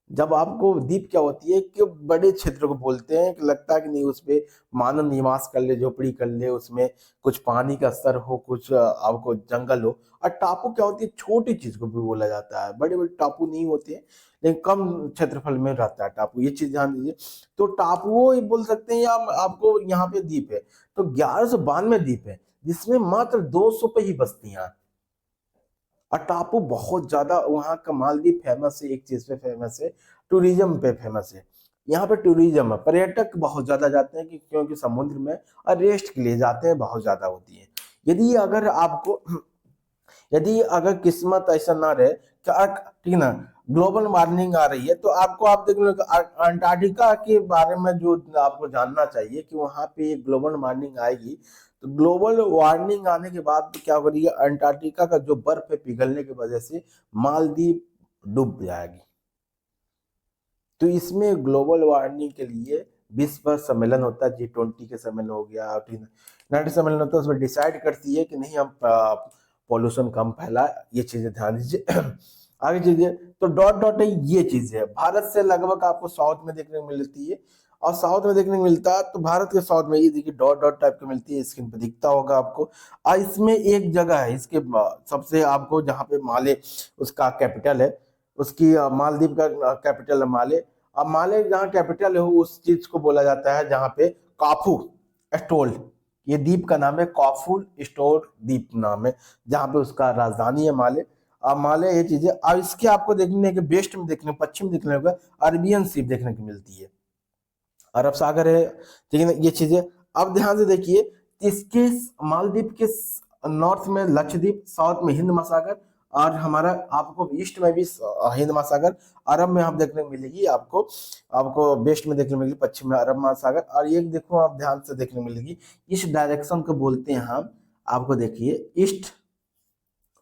जब आपको द्वीप क्या होती है कि बड़े क्षेत्र को बोलते हैं, कि लगता है कि नहीं उसपे मानव निवास कर ले, झोपड़ी कर ले, उसमें कुछ पानी का स्तर हो, कुछ आपको जंगल हो। और टापू क्या होती है, छोटी चीज को भी बोला जाता है, बड़े बड़े टापू नहीं होते हैं, लेकिन कम क्षेत्रफल में रहता है टापू, ये चीज ध्यान दीजिए। तो टापुओं बोल सकते हैं, या आपको यहाँ पे द्वीप है। तो 1192 द्वीप है, जिसमें मात्र 200 पे ही बस्तियां हैं। और टापू बहुत ज्यादा, वहां का मालदीव फेमस है, एक चीज पे फेमस है, टूरिज्म पे फेमस है। यहाँ पे टूरिज्म है, पर्यटक बहुत ज्यादा जाते हैं, क्योंकि समुद्र में और रेस्ट के लिए जाते हैं, बहुत ज्यादा होती है। यदि अगर आपको यदि अगर किस्मत ऐसा ना रहे कि ठीक ना, ग्लोबल वार्मिंग आ रही है, तो आपको, आप देख लो अंटार्कटिका के बारे में जो आपको जानना चाहिए कि वहां पे ग्लोबल वार्मिंग आएगी। तो ग्लोबल वार्मिंग आने के बाद तो क्या हो रही है, अंटार्कटिका का जो बर्फ है पिघलने की वजह से मालदीव डूब जाएगी। तो इसमें ग्लोबल वार्मिंग के लिए विश्व सम्मेलन होता है, G20 के सम्मेलन हो गया, यूनाइटेड सम्मेलन होता है, उसमें डिसाइड करती है कि नहीं हम पॉल्यूशन कम फैला, ये चीजें ध्यान दीजिए। आगे चीजें तो डॉट डॉट है, ये चीज है भारत से लगभग आपको साउथ में देखने को मिलती है, और साउथ में देखने को मिलता है तो भारत के साउथ में ये देखिए डॉट डॉट टाइप की मिलती है, स्क्रीन पे दिखता होगा आपको। और इसमें एक जगह है इसके सबसे आपको जहाँ पे माले उसका कैपिटल है, उसकी मालदीव का कैपिटल है माले। अब माले जहाँ कैपिटल है उस चीज को बोला जाता है जहाँ पे काफू स्टोल, ये द्वीप का नाम है काफू स्टोर द्वीप नाम है, जहाँ पे उसका राजधानी है माले। अब माले ये चीजें, अब इसके आपको देखने के वेस्ट में देखने पश्चिम देखने को अरबियन सी देखने को मिलती है, अरब सागर है, ठीक है ना ये चीजें। अब ध्यान से देखिए इसके मालदीव के नॉर्थ में लक्षद्वीप, साउथ में हिंद महासागर, और हमारा आपको ईस्ट में भी हिंद महासागर, अरब में आप देखने को मिलेगी आपको, आपको वेस्ट में देखने को मिलेगी, पश्चिम में अरब महासागर। और ये देखो आप ध्यान से देखने को मिलेगी, इस डायरेक्शन को बोलते हैं हम, आपको देखिए ईस्ट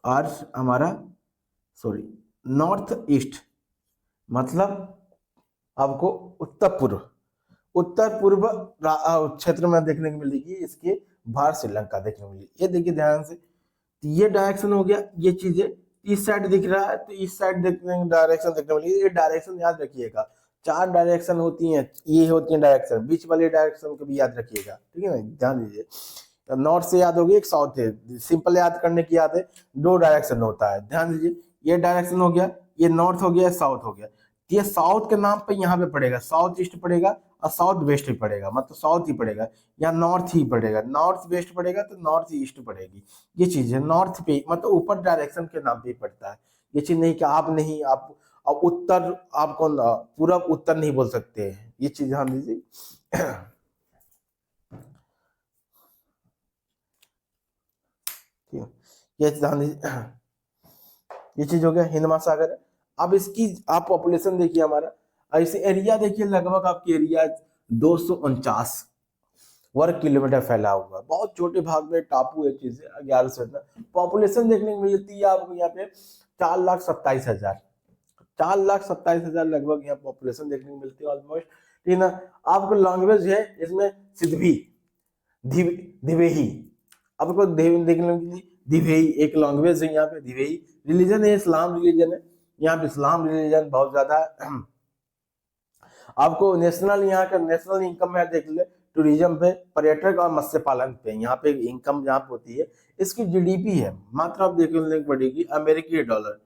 और हमारा सॉरी नॉर्थ ईस्ट, मतलब आपको उत्तर पूर्व, उत्तर पूर्व क्षेत्र में देखने को मिलेगी, इसके भारत श्रीलंका देखने को मिलेगी। ये देखिए ध्यान से, तो ये डायरेक्शन हो गया, ये चीजें इस साइड दिख रहा है तो इस साइड देखने डायरेक्शन देखने को मिलेगी। ये डायरेक्शन याद रखिएगा, 4 डायरेक्शन होती हैं, ये होती है डायरेक्शन, बीच वाले डायरेक्शन को भी याद रखिएगा, ठीक है ना, ध्यान दीजिए। नॉर्थ से याद होगी, एक साउथ है, सिंपल याद करने की याद है, 2 डायरेक्शन होता है, ध्यान दीजिए। ये डायरेक्शन हो गया, ये नॉर्थ हो गया, साउथ हो गया। ये साउथ के नाम पे यहाँ पे पड़ेगा, साउथ ईस्ट पड़ेगा और साउथ वेस्ट ही पड़ेगा, मतलब साउथ ही पड़ेगा या नॉर्थ ही पड़ेगा, नॉर्थ वेस्ट पड़ेगा तो नॉर्थ ईस्ट पड़ेगी। ये चीज है नॉर्थ पे, मतलब ऊपर डायरेक्शन के नाम पे ही पड़ता है। ये चीज नहीं कि आप नहीं, आप अब उत्तर आपको पूरब उत्तर नहीं बोल सकते हैं, ये चीज ध्यान दीजिए। ये ध्यान दीजिए, ये चीज हो गया हिंद महासागर है। अब इसकी आप पॉपुलेशन देखिए हमारा, ऐसे एरिया देखिए, लगभग आपकी एरिया 249 वर्ग किलोमीटर फैला हुआ, बहुत छोटे भाग में टापू है, चीजें 11 से पॉपुलेशन देखने को मिलती है आपको यहाँ पे 4,27,000, 4,27,000 लगभग यहाँ पॉपुलेशन देखने को मिलती है ऑलमोस्ट, ठीक है ना। आपको लैंग्वेज है इसमें सिद्धवी, दिवेही, आपको देखने को मिली दिवेही एक लैंग्वेज है यहाँ पे, दिवेही। रिलीजन है इस्लाम रिलीजन है, यहाँ पे इस्लाम रिलीजन बहुत ज्यादा है। आपको नेशनल यहाँ का नेशनल इनकम है देख ले, टूरिज्म पे, पर्यटक और मत्स्य पालन पे यहाँ पे इनकम जहाँ पे होती है। इसकी जीडीपी है मात्र आप देखने को पड़ेगी अमेरिकी डॉलर,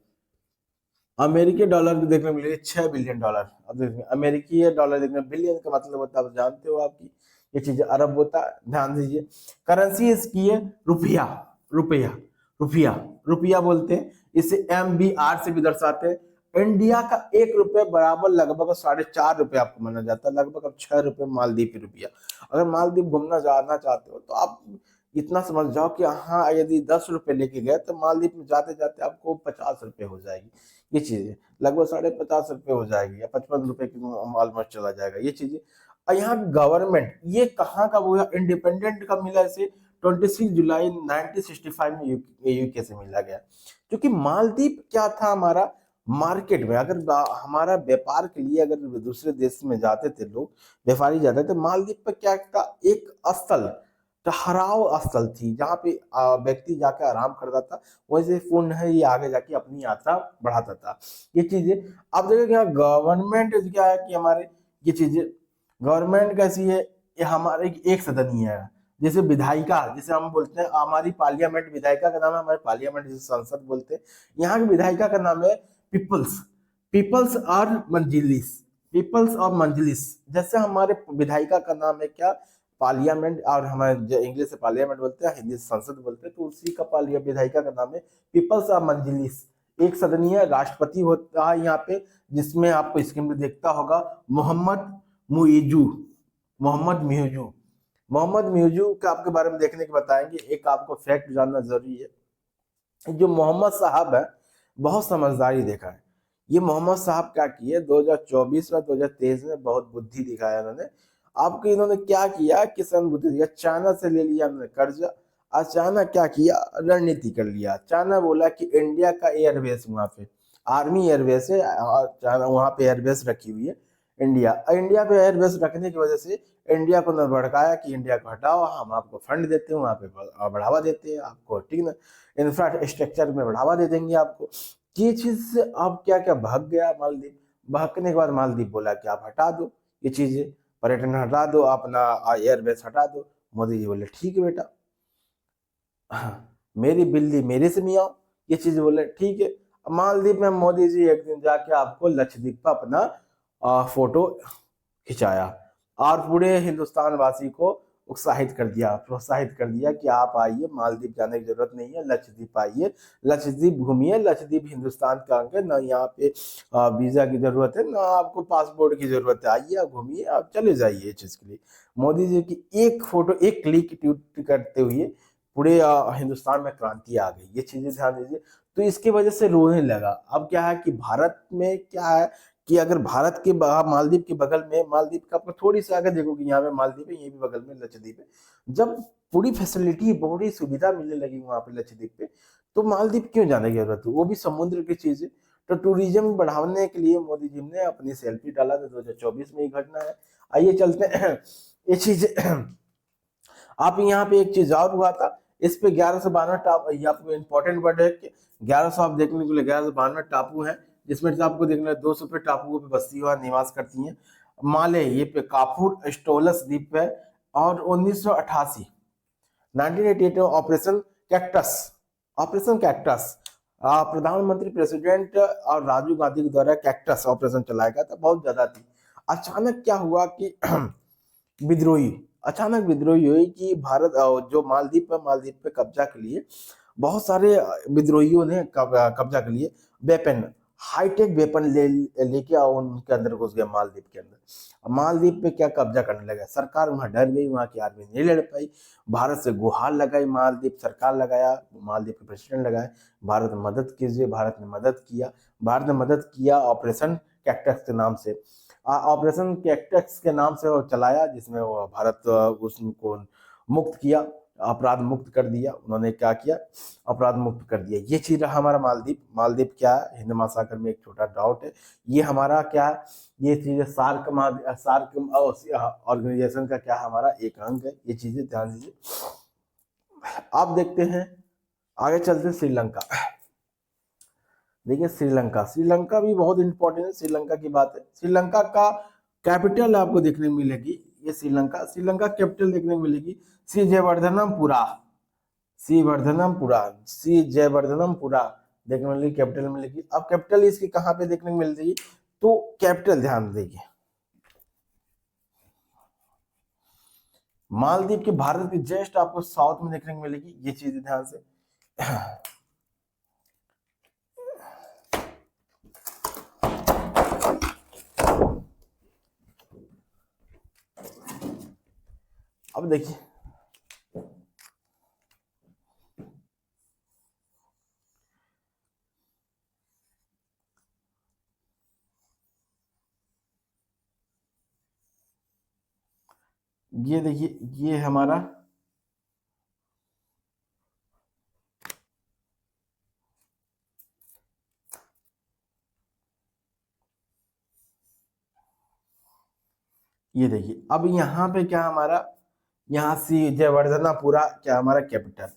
अमेरिकी डॉलर भी देखने को मिलेगी $6 बिलियन। अब देखिए अमेरिकी डॉलर देखने, बिलियन का मतलब होता है जानते हो आपकी, ये चीजें अरब होता है, ध्यान दीजिए। करेंसी इसकी है रुपया, रुपया रुपया रुपया बोलते हैं, इसे MBR से भी दर्शाते हैं। इंडिया का 1 रुपये बराबर लगभग 4.5 रुपये आपको माना जाता है, लगभग अब 6 रुपये मालदीव की रुपया। अगर मालदीव घूमना जाना चाहते हो तो आप इतना समझ जाओ कि हाँ यदि 10 रुपये लेके गए तो मालदीव में जाते जाते आपको 50 रुपये हो जाएगी, ये चीजें लगभग 50.5 रुपये हो जाएगी, या 55 रुपये की ऑलमोस्ट चला जाएगा, ये चीजें। और यहाँ गवर्नमेंट ये कहाँ का हुआ, इंडिपेंडेंट का मिला इसे 26 जुलाई 1965 में यूके से मिला गया। क्योंकि मालदीव क्या था हमारा मार्केट में, अगर हमारा व्यापार के लिए अगर दूसरे देश में जाते थे लोग, व्यापारी जाते थे, मालदीव पर क्या था, एक स्थल, ठहराव स्थल थी, जहाँ पे व्यक्ति जाकर आराम करता था, वैसे पुण्य है ये आगे जाके अपनी यात्रा बढ़ाता था, ये चीजें। अब देखो यहाँ गवर्नमेंट क्या है कि हमारे ये चीजें, गवर्नमेंट कैसी है, ये हमारे एक सदनीय है, जैसे विधायिका, जैसे हम बोलते हैं हमारी पार्लियामेंट, विधायिका का नाम है हमारे पार्लियामेंट, जैसे संसद बोलते हैं, यहाँ की विधायिका का नाम है पीपल्स, पीपल्स और मंजलिस, पीपल्स और मंजलिस। जैसे हमारे विधायिका का नाम है क्या, पार्लियामेंट, और हमारे इंग्लिश से पार्लियामेंट बोलते हैं, हिंदी से संसद बोलते हैं, तो उसी का विधायिका का नाम है पीपल्स और मंजलिस। एक सदनीय राष्ट्रपति होता है यहाँ पे, जिसमें आपको स्क्रीन पे देखता होगा मोहम्मद मुइजू, मोहम्मद म्यूजू, मोहम्मद म्यूजू का आपके बारे में देखने के बताएंगे। एक आपको फैक्ट जानना जरूरी है, जो मोहम्मद साहब है बहुत समझदारी देखा है। ये मोहम्मद साहब क्या किए 2024 में 2023 में बहुत बुद्धि दिखाया इन्होंने। आपको इन्होंने क्या किया, किसान बुद्धि दिया, चाइना से ले लिया इन्होंने कर्जा, और चाइना क्या किया, रणनीति कर लिया। चाइना बोला कि इंडिया का एयरबेस वहां पे आर्मी एयरबेस है, और चाइना वहां पे एयरबेस रखी हुई है, इंडिया इंडिया पे एयरबेस रखने की वजह से इंडिया को न भड़काया कि इंडिया को हटाओ, हम आपको फंड देते हैं, वहाँ पे बढ़ावा देते हैं आपको, ठीक ना, इंफ्रास्ट्रक्चर में बढ़ावा दे देंगे आपको। ये चीज से अब क्या क्या भाग गया मालदीव। भागने के बाद मालदीव बोला कि आप हटा दो ये चीजें, पर्यटन हटा दो, अपना एयरबेस हटा दो। मोदी जी बोले ठीक है बेटा, हाँ, मेरी बिल्ली मेरे से मियाओ, ये चीज बोले ठीक है। मालदीव में मोदी जी एक दिन जाके आपको लक्षद्वीप पर अपना फोटो खिंचाया और पूरे हिंदुस्तान वासी को उत्साहित कर दिया, प्रोत्साहित कर दिया कि आप आइए, मालदीव जाने की जरूरत नहीं है, लक्षद्वीप आइए, लक्षद्वीप घूमिए, लक्षद्वीप हिंदुस्तान का अंग है, ना यहाँ पे वीजा की जरूरत है, ना आपको पासपोर्ट की जरूरत है, आइए आप घूमिए, आप चले जाइए। इस चीज के लिए मोदी जी की एक फोटो, एक क्लिक ट्वीट करते हुए पूरे हिंदुस्तान में क्रांति आ गई। ये चीजें ध्यान दीजिए। तो इसकी वजह से रोने लगा। अब क्या है कि भारत में क्या है कि अगर भारत के मालदीव के बगल में, मालदीव का आपको थोड़ी सी आगे देखो कि यहाँ पे मालदीव है, ये भी बगल में लक्षद्वीप है। जब पूरी फैसिलिटी, पूरी सुविधा मिलने लगी वहां पे लक्षद्वीप पे, तो मालदीव क्यों जाने की जरूरत है, वो भी समुद्र की चीज है। तो टूरिज्म बढ़ाने के लिए मोदी जी ने अपनी सेल्फी डाला था, 2024 में ही घटना है। आइए चलते हैं ये चीज। आप यहाँ पे एक चीज और हुआ था, इस पे 1192 टापू, ये आपको इम्पोर्टेंट वर्ड है कि 1100 आप देखने को, 1192 टापू हैं, जिसमें से आपको देखना है 200 पे टापुओं पे बस्ती हुआ निवास करती हैं। माले ये पे काफूर स्टोलस द्वीप पे, और 1988 1988 ऑपरेशन कैक्टस, ऑपरेशन कैक्टस, प्रधानमंत्री प्रेसिडेंट और राजीव गांधी के द्वारा कैक्टस ऑपरेशन चलाया गया था, बहुत ज्यादा थी। अचानक क्या हुआ कि विद्रोही, अचानक विद्रोही हुई कि भारत जो मालदीव पे कब्जा के लिए बहुत सारे विद्रोहियों ने कब्जा के लिए वेपन, हाईटेक वेपन लेके उनके अंदर घुस गए मालदीव के अंदर। मालदीव पे क्या कब्जा करने लगा, सरकार वहां डर गई, वहां की आर्मी नहीं लड़ पाई, भारत से गुहार लगाई, मालदीव सरकार लगाया, मालदीव के प्रेसिडेंट लगाए, भारत मदद कीजिए, भारत ने मदद किया। भारत ने मदद किया ऑपरेशन कैक्टस के नाम से, ऑपरेशन कैक्टस के नाम से वो चलाया, जिसमें वो भारत उसको मुक्त किया, अपराध मुक्त कर दिया। उन्होंने क्या किया, अपराध मुक्त कर दिया। ये चीज रहा हमारा मालदीव। मालदीव क्या है, हिंद महासागर में एक छोटा डाउट है। ये हमारा क्या है, ये चीजें सार्क ऑर्गेनाइजेशन का क्या हमारा एक अंग है। ये चीजें ध्यान दीजिए। आप देखते हैं, आगे चलते हैं श्रीलंका। देखिए श्रीलंका, श्रीलंका भी बहुत इंपॉर्टेंट है। श्रीलंका की बात है, श्रीलंका का कैपिटल आपको देखने को मिलेगी, ये श्रीलंका, श्रीलंका कैपिटल देखने को मिलेगी श्री जयवर्धनपुरा, श्री जयवर्धनपुरा देखने को मिलेगी, कैपिटल मिलेगी। अब कैपिटल इसकी कहाँ पे देखने को मिलेगी, तो कैपिटल ध्यान देखिए, मालदीव के भारत के जस्ट आपको साउथ में देखने को मिलेगी। ये चीज ध्यान से अब देखिए, ये देखिए, ये हमारा ये देखिए। अब यहाँ पे क्या हमारा, यहाँ से जयवर्धनापुरा क्या हमारा कैपिटल,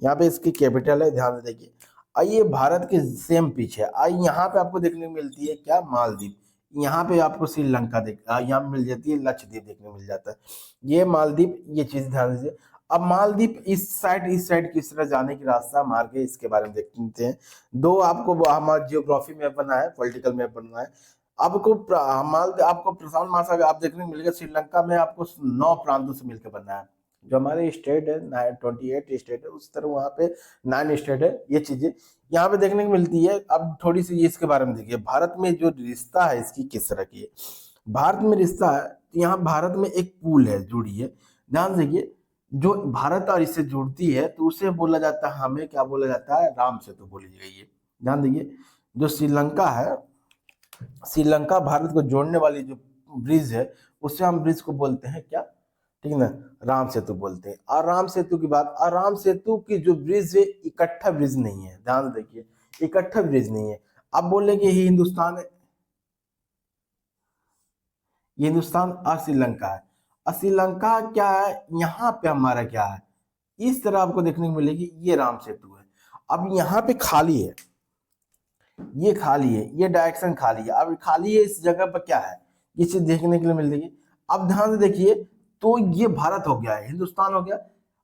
यहाँ पे इसकी कैपिटल है, ध्यान से देखिए। आइए भारत के सेम पीछे आइए, यहाँ पे आपको देखने को मिलती है क्या, मालदीव। यहाँ पे आपको श्रीलंका यहाँ पे मिल जाती है, लक्षद्वीप देखने को मिल जाता है। ये मालदीव, ये चीज ध्यान दीजिए। अब मालदीव इस साइड किस तरह जाने की रास्ता मार्ग है, इसके बारे में देखते हैं। दो आपको हमारा जियोग्राफी मैप बना है, पॉलिटिकल मैप बना है। आपको प्रशांत महासागर आप देखने को मिलेगा, श्रीलंका में आपको 9 प्रांतों से मिलकर बना है। जो हमारे स्टेट है 28 स्टेट है, उस तरह वहां पे 9 स्टेट है। ये चीजें यहाँ पे देखने को मिलती है। अब थोड़ी सी इसके बारे में देखिए, भारत में जो रिश्ता है इसकी किस तरह की है। भारत में रिश्ता है, तो यहाँ भारत में एक पुल है जुड़ी है, ध्यान देखिए। जो भारत और इससे जुड़ती है तो उसे बोला जाता है, हमें क्या बोला जाता है, राम सेतु बोली गई है। ध्यान देखिए, जो श्रीलंका है, श्रीलंका भारत को जोड़ने वाली जो ब्रिज है, उससे हम ब्रिज को बोलते हैं क्या, ठीक है ना, राम सेतु बोलते हैं। और राम सेतु की बात, और राम सेतु की जो ब्रिज है इकट्ठा ब्रिज नहीं है, ध्यान देखिए, इकट्ठा ब्रिज नहीं है। अब बोले कि ये हिंदुस्तान है, ये हिंदुस्तान और श्रीलंका है। और श्रीलंका क्या है, यहाँ पे हमारा क्या है, इस तरह आपको देखने को मिलेगी, ये राम सेतु है। अब यहाँ पे खाली है, ये खाली है, ये डायरेक्शन खाली है। अब खाली है, इस जगह पर क्या है, ये चीज देखने के लिए मिलेगी। अब ध्यान से देखिए, तो ये भारत हो गया है, हिंदुस्तान हो गया।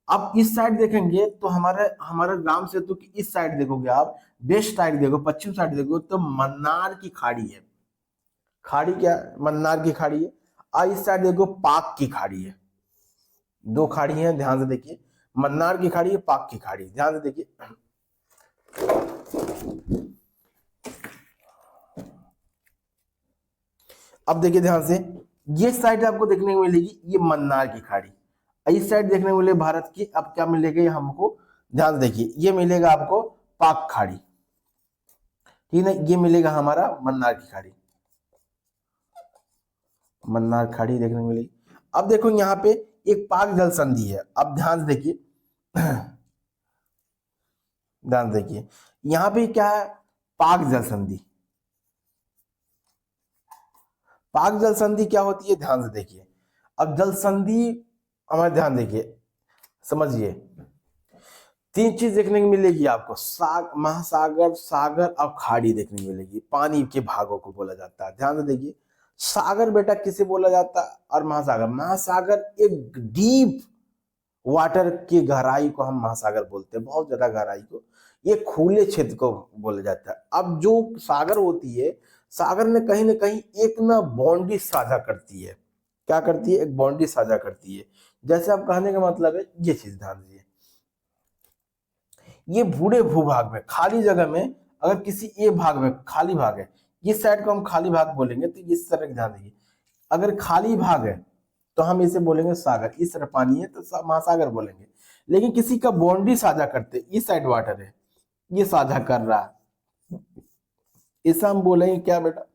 अब इस साइड देखेंगे तो हमारे हमारा राम सेतु की इस साइड देखोगे आप, वेस्ट साइड देखो, पश्चिम साइड देखो, तो मन्नार की खाड़ी है। खाड़ी क्या है, मन्नार की खाड़ी है। और इस साइड देखो, पाक की खाड़ी है। दो खाड़ी है, ध्यान से देखिए, मन्नार की खाड़ी है, पाक की खाड़ी, ध्यान से देखिए। अब देखिए ध्यान से, ये साइड आपको देखने को मिलेगी, ये मन्नार की खाड़ी। इस साइड देखने को मिलेगी भारत की। अब क्या मिलेगा हमको, ध्यान से देखिए, ये मिलेगा आपको पाक खाड़ी, ठीक है, ये मिलेगा हमारा मन्नार की खाड़ी, मन्नार खाड़ी देखने को मिलेगी। अब देखो यहाँ पे एक पाक जल संधि है। अब ध्यान से देखिए, ध्यान से देखिए, यहाँ पे क्या है, पाक जल संधि। पाक जल संधि क्या होती है, ध्यान से देखिए। अब जल संधि हमारे, ध्यान देखिए, समझिए, तीन चीज देखने को मिलेगी आपको, महासागर, सागर और खाड़ी देखने को मिलेगी। पानी के भागों को बोला जाता है, ध्यान से देखिए। सागर बेटा किसे बोला जाता है, और महासागर, महासागर एक डीप वाटर की गहराई को हम महासागर बोलते हैं, बहुत ज्यादा गहराई को, ये खुले क्षेत्र को बोला जाता है। अब जो सागर होती है, सागर ने कहीं ना कहीं एक ना बाउंड्री साझा करती है। क्या करती है, एक बाउंड्री साझा करती है। जैसे आप कहने का मतलब है, ये चीज ध्यान दीजिए, ये बूढ़े भूभाग में, खाली जगह में, अगर किसी ए भाग में खाली भाग है, इस साइड को हम खाली भाग बोलेंगे, तो इस तरह ध्यान दीजिए, अगर खाली भाग है तो हम इसे बोलेंगे सागर, इस तरह पानी है तो महासागर बोलेंगे। लेकिन किसी का बाउंड्री साझा करते, इस साइड वाटर है, ये साझा कर रहा है, इसे हम बोलेंगे क्या बेटा,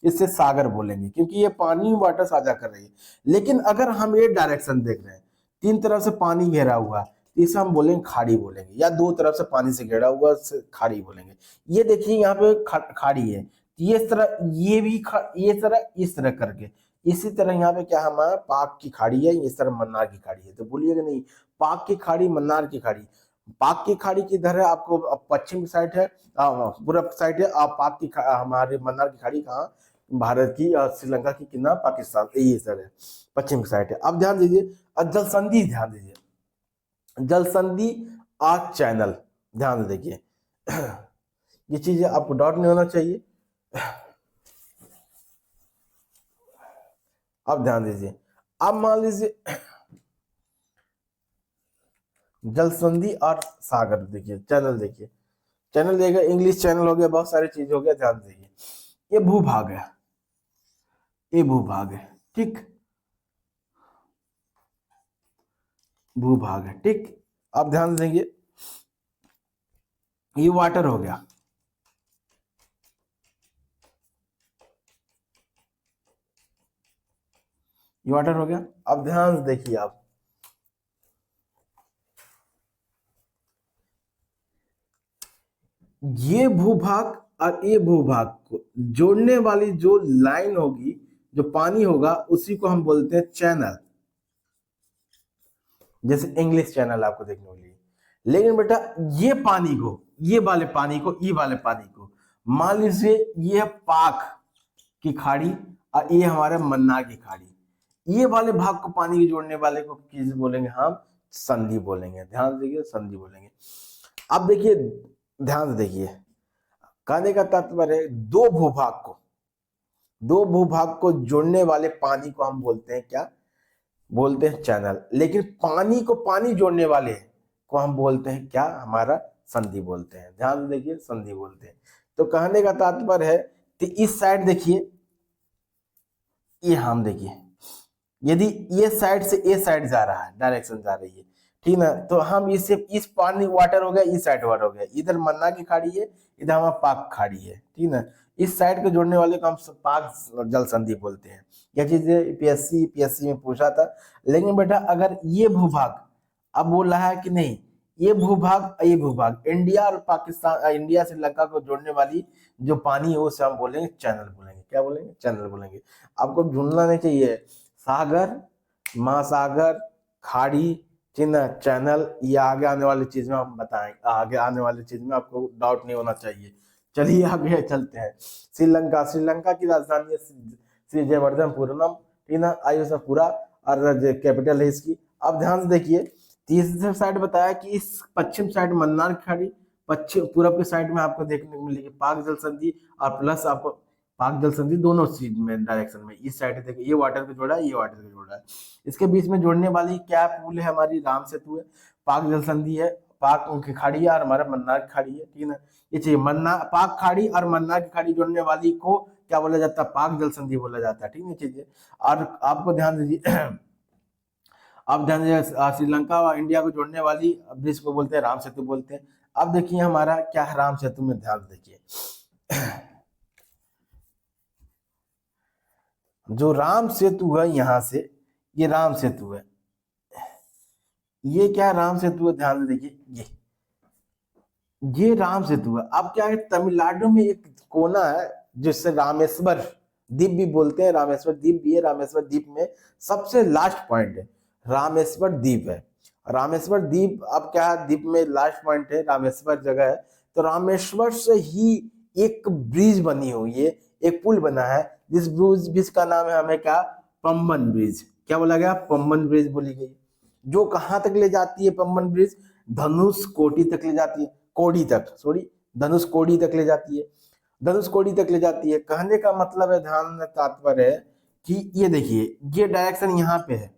इससे सागर बोलेंगे, क्योंकि ये पानी वाटर साझा कर रही है। लेकिन अगर हम ये डायरेक्शन देख रहे हैं, तीन तरफ से पानी घेरा हुआ, इसे हम बोलेंगे खाड़ी बोलेंगे, या दो तरफ से पानी से घेरा हुआ खाड़ी बोलेंगे। ये देखिए यहाँ पे खाड़ी है, ये इस तरह, ये भी ये तरह, इस तरह करके, इसी तरह यहाँ पे क्या हमारा पाक की खाड़ी है, इस तरह मन्नार की खाड़ी है। तो बोलिएगा नहीं, पाक की खाड़ी, मन्नार की खाड़ी। पाक की खाड़ी किधर है, आपको पश्चिम साइड है, पूर्व साइड है। और पाक की हमारे मन्नार की खाड़ी कहाँ, भारत की, श्रीलंका की कितना, पाकिस्तान, ये सर है, पश्चिम साइड है। अब ध्यान दीजिए, जल संधि, ध्यान दीजिए, जल संधि और चैनल, ध्यान से देखिए, ये चीजें आपको डाउट नहीं होना चाहिए। अब ध्यान दीजिए, अब मान लीजिए जल संधि और सागर देखिए, चैनल देखिए, चैनल देखिए, इंग्लिश चैनल हो गया, बहुत सारी चीज हो गया, ध्यान देखिए, ये भूभाग है, ये भूभाग है, ठीक, भूभाग है, ठीक। अब ध्यान देंगे, ये वाटर हो गया, ये वाटर हो गया। अब ध्यान से देखिए आप, ये भूभाग और ये भूभाग को जोड़ने वाली जो लाइन होगी, जो पानी होगा, उसी को हम बोलते हैं चैनल। जैसे इंग्लिश चैनल आपको देखने को मिलेगी। लेकिन बेटा ये पानी को, ये वाले पानी को, ये वाले पानी को, मान लीजिए ये पाक की खाड़ी और ये हमारे मन्नार की खाड़ी, ये वाले भाग को, पानी के जोड़ने वाले को किस बोलेंगे हम, संधि बोलेंगे। ध्यान देखिए, संधि बोलेंगे। अब देखिए, ध्यान से देखिए, कहने का तात्पर्य है, दो भूभाग को जोड़ने वाले पानी को हम बोलते हैं क्या, बोलते हैं चैनल। लेकिन पानी को पानी जोड़ने वाले को हम बोलते हैं क्या, हमारा संधि बोलते हैं। ध्यान से देखिए, संधि बोलते हैं। तो कहने का तात्पर्य है कि इस साइड देखिए, ये हम देखिए, यदि ये साइड से ए साइड जा रहा है, डायरेक्शन जा रही है, ठीक ना, तो हम इससे, इस पानी वाटर हो गया, इस साइड वाटर हो गया, इधर मन्ना की खाड़ी है, इधर हमारा पाक खाड़ी है, ठीक ना। इस साइड को जोड़ने वाले को हम पाक जल संधि बोलते हैं। यह चीज पीएससी में पूछा था। लेकिन बेटा अगर ये भूभाग अब बोल रहा है कि नहीं, ये भूभाग, ये भूभाग इंडिया और पाकिस्तान, इंडिया श्रीलंका को जोड़ने वाली जो पानी है उसे हम बोलेंगे चैनल बोलेंगे। क्या बोलेंगे? चैनल बोलेंगे। आपको भूलना नहीं चाहिए, सागर, महासागर, खाड़ी, ठीक ना, चैनल, ये आगे आने वाली चीज में हम बताएंगे, आगे आने वाली चीज में आपको डाउट नहीं होना चाहिए। चलिए आगे चलते हैं। श्रीलंका, श्रीलंका की राजधानी है श्री जयवर्धनपुरम, ठीक ना, आयु से पूरा, और कैपिटल है इसकी। अब ध्यान से देखिए, तीसरे साइड बताया कि इस पश्चिम साइड मन्नार की खाड़ी, पश्चिम पूरब के साइड में आपको देखने को मिलेगी पाक जल संधि, और प्लस आपको पाक जल संधि दोनों चीज में डायरेक्शन में, इस साइड देखिए ये वाटर को जोड़ा है, ये वाटर को जोड़ा है। इसके बीच में जोड़ने वाली क्या पुल है? हमारी राम सेतु है, पाक जल संधि है, पाक की खाड़ी है और हमारा मन्नार की खाड़ी है, ठीक है ना। ये चाहिए, मन्नार, पाक खाड़ी और मन्नार की खाड़ी जोड़ने वाली को क्या बोला जाता है? पाक जल संधि बोला जाता है, ठीक है चीजें। और आपको ध्यान दीजिए अब ध्यान दीजिए, श्रीलंका और इंडिया को जोड़ने वाली ब्रिज को बोलते हैं राम सेतु बोलते हैं। अब देखिए हमारा क्या है राम सेतु में, ध्यान देखिए जो राम सेतु है यहाँ से, ये राम सेतु है, ये क्या राम सेतु है? ध्यान से देखिए, ये राम सेतु है। अब क्या है, तमिलनाडु में एक कोना है जिससे रामेश्वर द्वीप भी बोलते हैं, रामेश्वर द्वीप भी है। रामेश्वर द्वीप में सबसे लास्ट पॉइंट है रामेश्वर द्वीप है। रामेश्वर द्वीप, अब क्या है, द्वीप में लास्ट पॉइंट है रामेश्वर जगह है। तो रामेश्वर से ही एक ब्रिज बनी हुई है, एक पुल बना है, जिस ब्रिज का नाम है हमें क्या? पंबन ब्रिज। क्या बोला गया? पंबन ब्रिज बोली गई। जो कहां तक ले जाती है पंबन ब्रिज? धनुष कोटी तक ले जाती है, कोडी तक, सॉरी, धनुष कोडी तक ले जाती है, धनुष कोडी तक ले जाती है। कहने का मतलब है, ध्यान में तात्पर्य है कि ये देखिए, ये डायरेक्शन यहाँ पे है,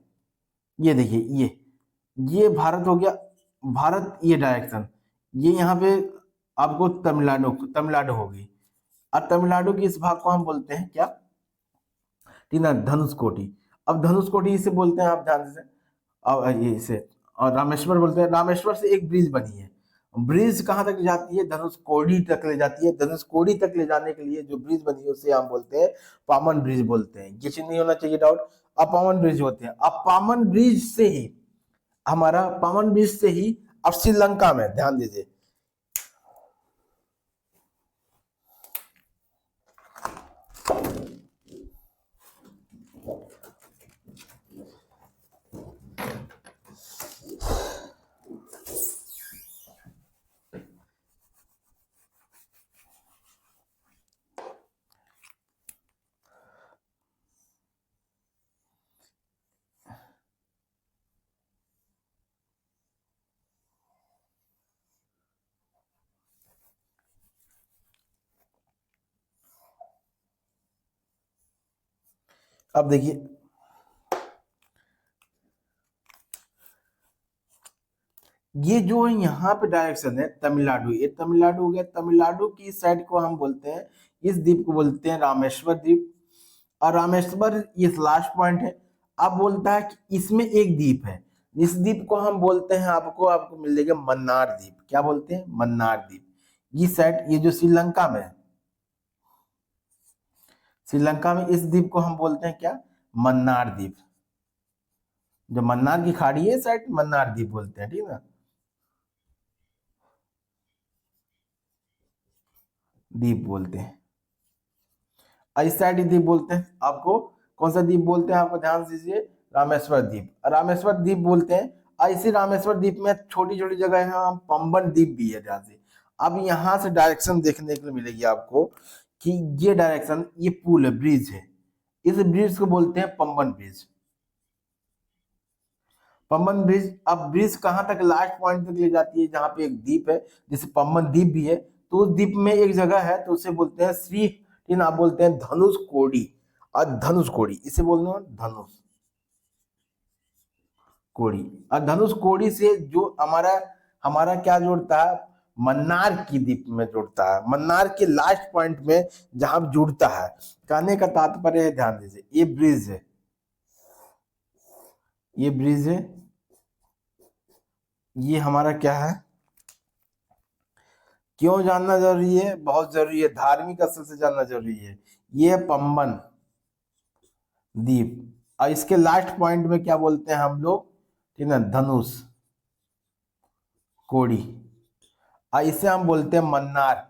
ये देखिए, ये भारत हो गया, भारत, ये डायरेक्शन, ये यहाँ पे आपको तमिलनाडु, तमिलनाडु होगी। और तमिलनाडु की इस भाग को हम बोलते हैं क्या? ठीक ना, धनुष कोटी। अब धनुष कोटी इसे बोलते हैं, आप ध्यान से, अब ये इसे, और रामेश्वर बोलते हैं। रामेश्वर से एक ब्रिज बनी है, ब्रिज कहाँ तक जाती है? धनुष कोडी तक ले जाती है। धनुष कोडी तक ले जाने के लिए जो ब्रिज बनी है उसे हम बोलते हैं पामन ब्रिज बोलते हैं। ये चीज नहीं होना चाहिए डाउट। अब पामन ब्रिज होते हैं, अब पामन ब्रिज से ही हमारा, पामन ब्रिज से ही अब श्रीलंका में, ध्यान दीजिए, अब देखिए, ये जो है यहाँ पे डायरेक्शन है तमिलनाडु, ये तमिलनाडु हो गया। तमिलनाडु की साइड को हम बोलते हैं, इस द्वीप को बोलते हैं रामेश्वर द्वीप। और रामेश्वर ये लास्ट पॉइंट है। अब बोलता है कि इसमें एक द्वीप है, इस द्वीप को हम बोलते हैं, आपको आपको मिल जाएगा मन्नार द्वीप। क्या बोलते हैं? मन्नार द्वीप। ये साइड, ये जो श्रीलंका में है, श्रीलंका में इस द्वीप को हम बोलते हैं क्या? मन्नार द्वीप। जो मन्नार की खाड़ी है साइड, मन्नार द्वीप बोलते हैं, ठीक है ना, द्वीप बोलते हैं। इस साइड द्वीप बोलते हैं। आपको कौन सा द्वीप बोलते हैं? आपको ध्यान दीजिए, रामेश्वर द्वीप, रामेश्वर द्वीप बोलते हैं। इसी रामेश्वर द्वीप में छोटी छोटी जगह है, पंबन द्वीप भी है ध्यान से। अब यहाँ से डायरेक्शन देखने को मिलेगी आपको कि ये डायरेक्शन, ये पुल है, ब्रिज है, इस ब्रिज को बोलते हैं पंबन ब्रिज। पंबन ब्रिज, अब ब्रिज कहाँ तक? लास्ट पॉइंट तक ले जाती है जहाँ पे एक द्वीप है, जिसे पंबन द्वीप भी है। तो उस द्वीप में एक जगह है, तो उसे बोलते हैं श्री, आप बोलते हैं धनुष कोडी। और धनुष कोडी इसे बोलते हैं धनुष कोडी। और धनुष कोडी से जो हमारा हमारा क्या जोड़ता है? मन्नार की द्वीप में जोड़ता है, मन्नार के लास्ट पॉइंट में जहां जुड़ता है। कहने का तात्पर्य है, ध्यान दीजिए, ये ब्रिज है, ये ब्रिज है, ये हमारा क्या है? क्यों जानना जरूरी है? बहुत जरूरी है, धार्मिक स्थल से जानना जरूरी है। ये पंबन द्वीप, और इसके लास्ट पॉइंट में क्या बोलते हैं हम लोग? ठीक है, धनुष कोड़ी। इसे हम बोलते हैं मन्नार,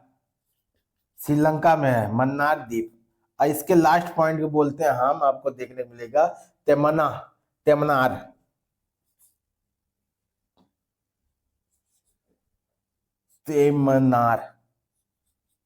श्रीलंका में है मन्नार द्वीप। इसके लास्ट पॉइंट को बोलते हैं हम, आपको देखने को मिलेगा तेमना, तेमनार, तेमनार,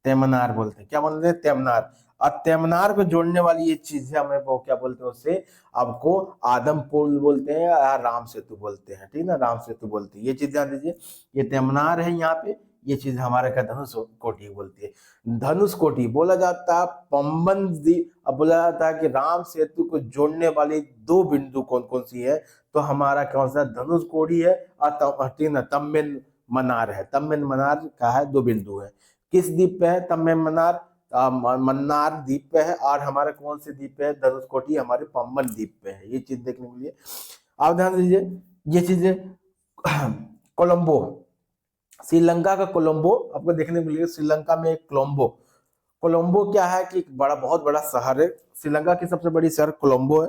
तेमनार बोलते हैं। क्या बोलते हैं? तेमनार। और तेमनार को जोड़ने वाली ये चीज है, हमें वो क्या बोलते हैं उसे, आपको आदम पुल बोलते हैं या राम सेतु बोलते हैं, ठीक ना, राम सेतु बोलते हैं। ये चीज ध्यान दीजिए, ये तेमनार है यहाँ पे, ये चीज हमारे का धनुष कोटी बोलती है। धनुष कोटी बोला जाता है पंबन द्वीप। अब बोला जाता है कि राम सेतु को जोड़ने वाली दो बिंदु कौन कौन सी है, तो हमारा कौन सा धनुष कोटी है और तमिन मनार है। तमिन मनार का है, दो बिंदु है। किस द्वीप पे है तमिन मनार? मन्नार द्वीप पे है। और हमारा कौन से द्वीप पे है? धनुषकोटी हमारे पंबन द्वीप पे है। ये चीज देखने के लिए आप ध्यान दीजिए। ये चीजें कोलंबो, श्रीलंका का कोलंबो आपको देखने को मिलेगा। श्रीलंका में एक कोलंबो, कोलंबो क्या है कि एक बड़ा, बहुत बड़ा शहर है। श्रीलंका की सबसे बड़ी शहर कोलंबो है।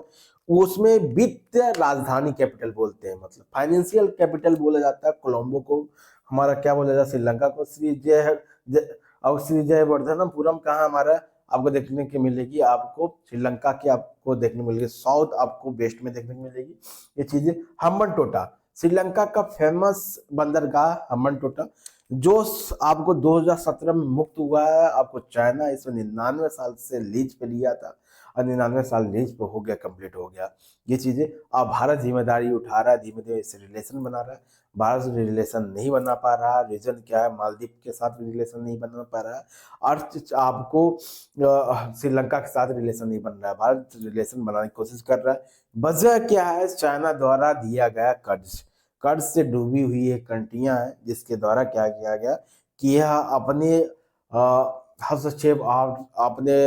उसमें वित्तीय राजधानी कैपिटल बोलते हैं, मतलब फाइनेंशियल कैपिटल बोला जाता है कोलंबो को। हमारा क्या बोला जाता है श्रीलंका को? और श्री जयवर्धनपुरम कहाँ हमारा आपको देखने की मिलेगी? आपको श्रीलंका की आपको देखने को मिलेगी साउथ, आपको वेस्ट में देखने को मिलेगी ये चीजें। हम्बन टोटा, श्रीलंका का फेमस बंदरगाह हम्बन टोटा, जो आपको 2017 में मुक्त हुआ है। आपको चाइना इसमें 99 साल से लीज पे लिया था और 99 साल लीज पे हो गया, कंप्लीट हो गया ये चीजें। अब भारत जिम्मेदारी उठा रहा है, धीमे धीमे इससे रिलेशन बना रहा है। भारत से रिलेशन नहीं बना पा रहा, रीजन क्या है, मालदीव के साथ रिलेशन नहीं बना पा रहा है, और आपको श्रीलंका के साथ रिलेशन नहीं बन रहा है। भारत रिलेशन बनाने की कोशिश कर रहा है। वजह क्या है? चाइना द्वारा दिया गया कर्ज, कर्ज से डूबी हुई एक कंट्रियां हैं, जिसके द्वारा क्या किया गया कि यह अपने हस्तक्षेप अपने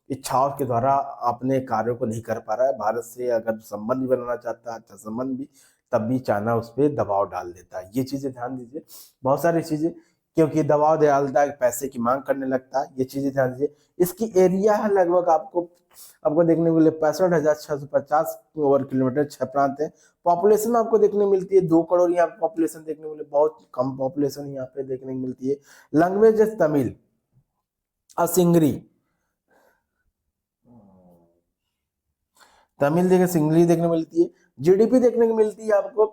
इच्छाओं के द्वारा अपने कार्यों को नहीं कर पा रहा है। भारत से अगर संबंध भी बनाना चाहता है, अच्छा संबंध भी, तब भी चाइना उस पर दबाव डाल देता है। ये चीजें ध्यान दीजिए, बहुत सारी चीजें, क्योंकि दबाव डालता है, पैसे की मांग करने लगता है। ये चीजें ध्यान दीजिए। इसकी एरिया है लगभग आपको आपको देखने को मिले 65,650 ओवर किलोमीटर, 6 प्रांत है। पॉपुलेशन आपको देखने मिलती है 2 करोड़ यहाँ पॉपुलेशन देखने को मिले, बहुत कम पॉपुलेशन यहाँ पे देखने को मिलती है। लैंग्वेज है तमिल और सिंगरी, तमिल देखिए, सिंगली देखने को मिलती है। जीडीपी देखने को मिलती है आपको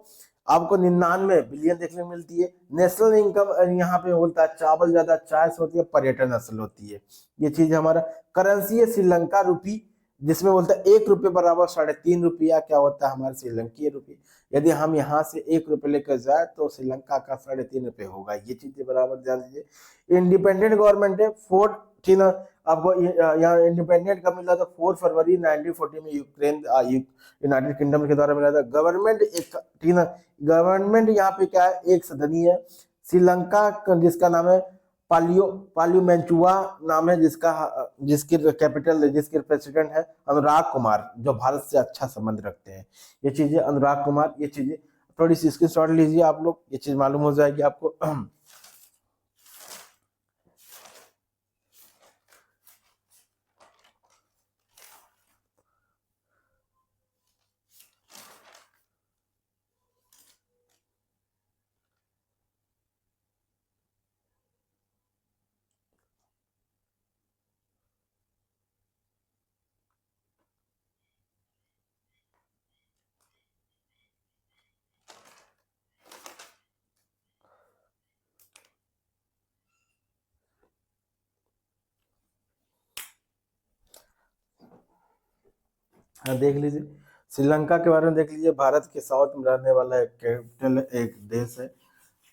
आपको 99 बिलियन देखने को मिलती है। नेशनल इनकम यहाँ पे होता है, चावल ज्यादा, चाय से होती है, पर्यटन असल होती है। ये चीज हमारा करेंसी है श्रीलंका रुपी, जिसमें बोलता है 1 रुपये बराबर 3.5 रुपया क्या होता है हमारे श्रीलंकीय रुपये। यदि हम यहाँ से 1 रुपये लेकर जाए तो श्रीलंका का 3.5 रुपये होगा। ये चीजें बराबर ध्यान दीजिए। इंडिपेंडेंट गवर्नमेंट है, 4 आपको यहाँ इंडिपेंडेंट कब मिला था? 4 फरवरी 1940 में यूक्रेन यूनाइटेड किंगडम के द्वारा मिला था। गवर्नमेंट एक, ठीक ना, गवर्नमेंट यहाँ पे क्या है? एक सदनीय है। श्रीलंका जिसका नाम है पालियोमेंचुआ नाम है, जिसका जिसकी कैपिटल, जिसके प्रेसिडेंट है अनुराग कुमार, जो भारत से अच्छा संबंध रखते हैं। ये चीजें अनुराग कुमार, ये चीजें थोड़ी सी स्क्रीनशॉट लीजिए आप लोग, ये चीज मालूम हो जाएगी आपको। हाँ देख लीजिए, श्रीलंका के बारे में देख लीजिए। भारत के साउथ में रहने वाला एक कैपिटल, एक देश है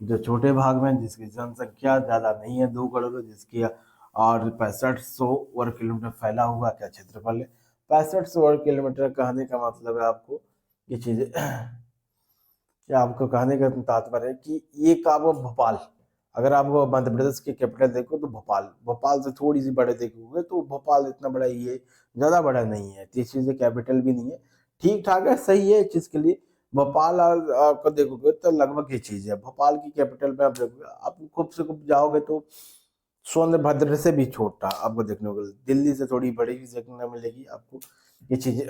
जो छोटे भाग में, जिसकी जनसंख्या ज्यादा नहीं है, 2 करोड़, जिसकी और 6500 वर्ग किलोमीटर फैला हुआ क्या क्षेत्रफल है। 6500 वर्ग किलोमीटर कहने का मतलब है आपको ये चीजें क्या आपको कहने का तात्पर्य है कि ये का वो भोपाल, अगर आप मध्य प्रदेश की कैपिटल देखो तो भोपाल, भोपाल से थोड़ी सी बड़े देखोगे तो भोपाल इतना बड़ा ही है, ज्यादा बड़ा नहीं है। तीस चीजें कैपिटल भी नहीं है, ठीक ठाक है, सही है इस चीज के लिए। भोपाल और आपको देखोगे तो लगभग ये चीज है। भोपाल की कैपिटल में आप देखोगे, आप खूब से खूब जाओगे तो सोनभद्र से भी छोटा आपको देखने को मिलेगा, दिल्ली से थोड़ी बड़ी भी देखने को मिलेगी आपको ये चीजें।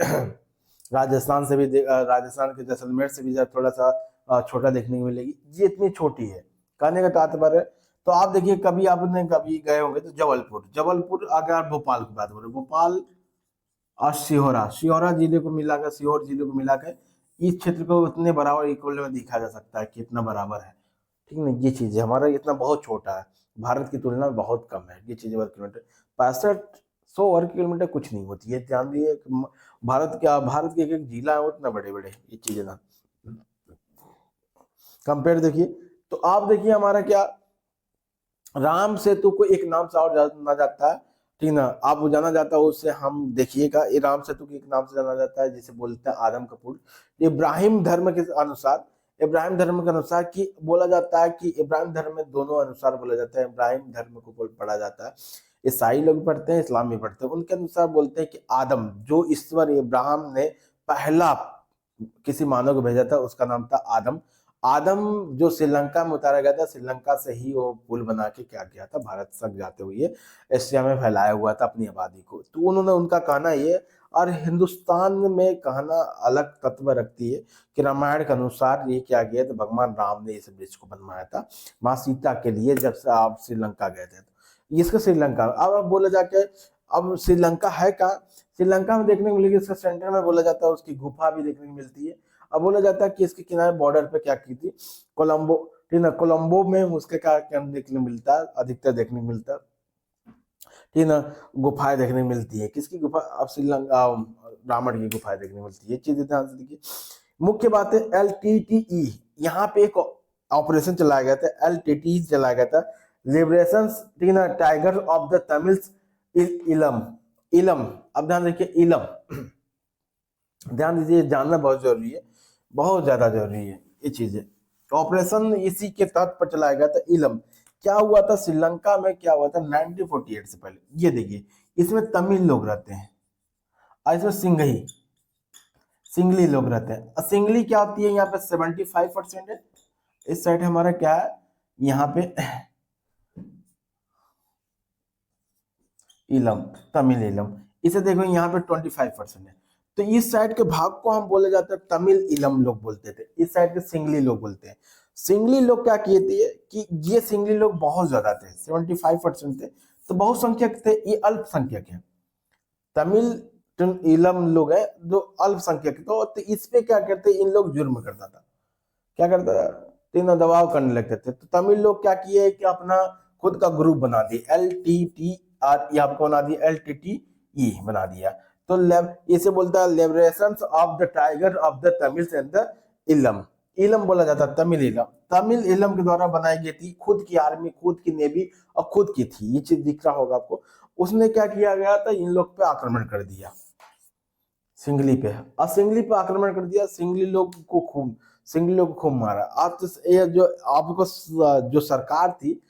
राजस्थान से भी राजस्थान के जैसलमेर से भी थोड़ा सा छोटा देखने को मिलेगी। ये इतनी छोटी है, कहने का तात्पर्य, तो आप देखिए कभी आपने कभी गए होंगे तो जबलपुर, जबलपुर अगर आप भोपाल की बात करें, भोपाल और सिहोरा, सिहोरा जिले को मिलाकर, सीहोर जिले को मिलाकर इस क्षेत्र को उतने बराबर इक्वल में देखा जा सकता है कि इतना बराबर है। ठीक है ना, ये चीज है, हमारा इतना बहुत छोटा है, भारत की तुलना में बहुत कम है ये चीजें। वर्ग किलोमीटर 6500 वर्ग किलोमीटर कुछ नहीं होती है, ध्यान दिए। भारत के एक एक जिला है उतना बड़े बड़े ये चीजें ना कंपेयर देखिए। तो आप देखिए हमारा क्या, राम सेतु को एक नाम से और जाना जाता है, ठीक ना, आप वो जाना जाता है उससे, हम देखिएगा ये राम सेतु के एक नाम से जाना जाता है जिसे बोलते हैं आदम कपूर। इब्राहिम धर्म के अनुसार, इब्राहिम धर्म के अनुसार कि बोला जाता है कि इब्राहिम धर्म में दोनों अनुसार बोला जाता है, इब्राहिम धर्म को पढ़ा जाता है, ईसाई लोग पढ़ते हैं, इस्लाम भी पढ़ते हैं। उनके अनुसार बोलते हैं कि आदम जो ईश्वर इब्राहिम ने पहला किसी मानव को भेजा था उसका नाम था आदम। आदम जो श्रीलंका में उतारा गया था, श्रीलंका से ही वो पुल बना के क्या किया था, भारत तक जाते हुए एशिया में फैलाया हुआ था अपनी आबादी को। तो उन्होंने उनका कहना ये, और हिंदुस्तान में कहना अलग तत्व रखती है कि रामायण के अनुसार ये क्या गया तो भगवान राम ने इस ब्रिज को बनवाया था माँ सीता के लिए, जब से आप श्रीलंका गए थे। तो इसका श्रीलंका, अब बोला जाके अब श्रीलंका है कहाँ, श्रीलंका में देखने को मिलेगी, इसका सेंटर में बोला जाता है, उसकी गुफा भी देखने को मिलती है। अब बोला जाता है कि इसके किनारे बॉर्डर पे क्या की थी, कोलंबो, ठीक ना, कोलंबो में उसके क्या क्या देखने को मिलता है, अधिकतर देखने को मिलता है, ठीक ना, गुफाएं देखने को मिलती है। किसकी गुफा, अब श्रीलंका रावण की गुफाएं देखने को मिलती है, ये चीजें ध्यान से देखिए। मुख्य बात है LTTE, यहाँ पे एक ऑपरेशन चलाया गया था, LTTE चलाया गया था, लिबरेशन, ठीक ना, टाइगर ऑफ द तमिल्स इलम, इलम, अब ध्यान देखिए इलम, ध्यान दीजिए, जानना बहुत जरूरी है, बहुत ज्यादा जरूरी है ये चीजें। ऑपरेशन इसी के तहत पर चलाया गया था इलम। क्या हुआ था श्रीलंका में, क्या हुआ था 1948 से पहले, ये देखिए इसमें तमिल लोग रहते हैं और इसमें सिंघी, सिंगली लोग रहते हैं। और सिंगली क्या होती है, यहाँ पे 75% है, इस साइड हमारा क्या है, यहाँ पे इलम, तमिल इलम, इसे देखो यहाँ पे 25% है। तो इस साइड के भाग को हम बोले जाते हैं तमिल इलम लोग बोलते थे, इस साइड के सिंगली लोग बोलते हैं। सिंगली लोग क्या किए थे कि ये सिंगली लोग बहुत ज्यादा थे, 75% थे, तो बहुसंख्यक थे, ये अल्पसंख्यक है। तमिल इलम लोग है जो अल्पसंख्यक, तो इस पे क्या करते, इन लोग जुर्म करता था, क्या करता था, तीनों दबाव करने लगते थे। तो तमिल लोग क्या किए कि अपना खुद का ग्रुप बना दिए, LTTR, ये आपको बना दिया LTTE बना दिया। तो इसे बोलता है liberation of the tiger of the Tamils and the इलम, इलम बोला जाता है तमिल इलम, तमिल इलम के द्वारा बनाई गई थी, खुद की आर्मी, खुद की नेवी और खुद की थी, ये चीज दिख रहा होगा आपको। उसने क्या किया गया था, इन लोग पे आक्रमण कर दिया, सिंगली पे, और सिंगली पे आक्रमण कर दिया, सिंगली लोग को खूब, सिंगली लोग को खूब मारा। आप तो ये जो आपको जो सरकार थी,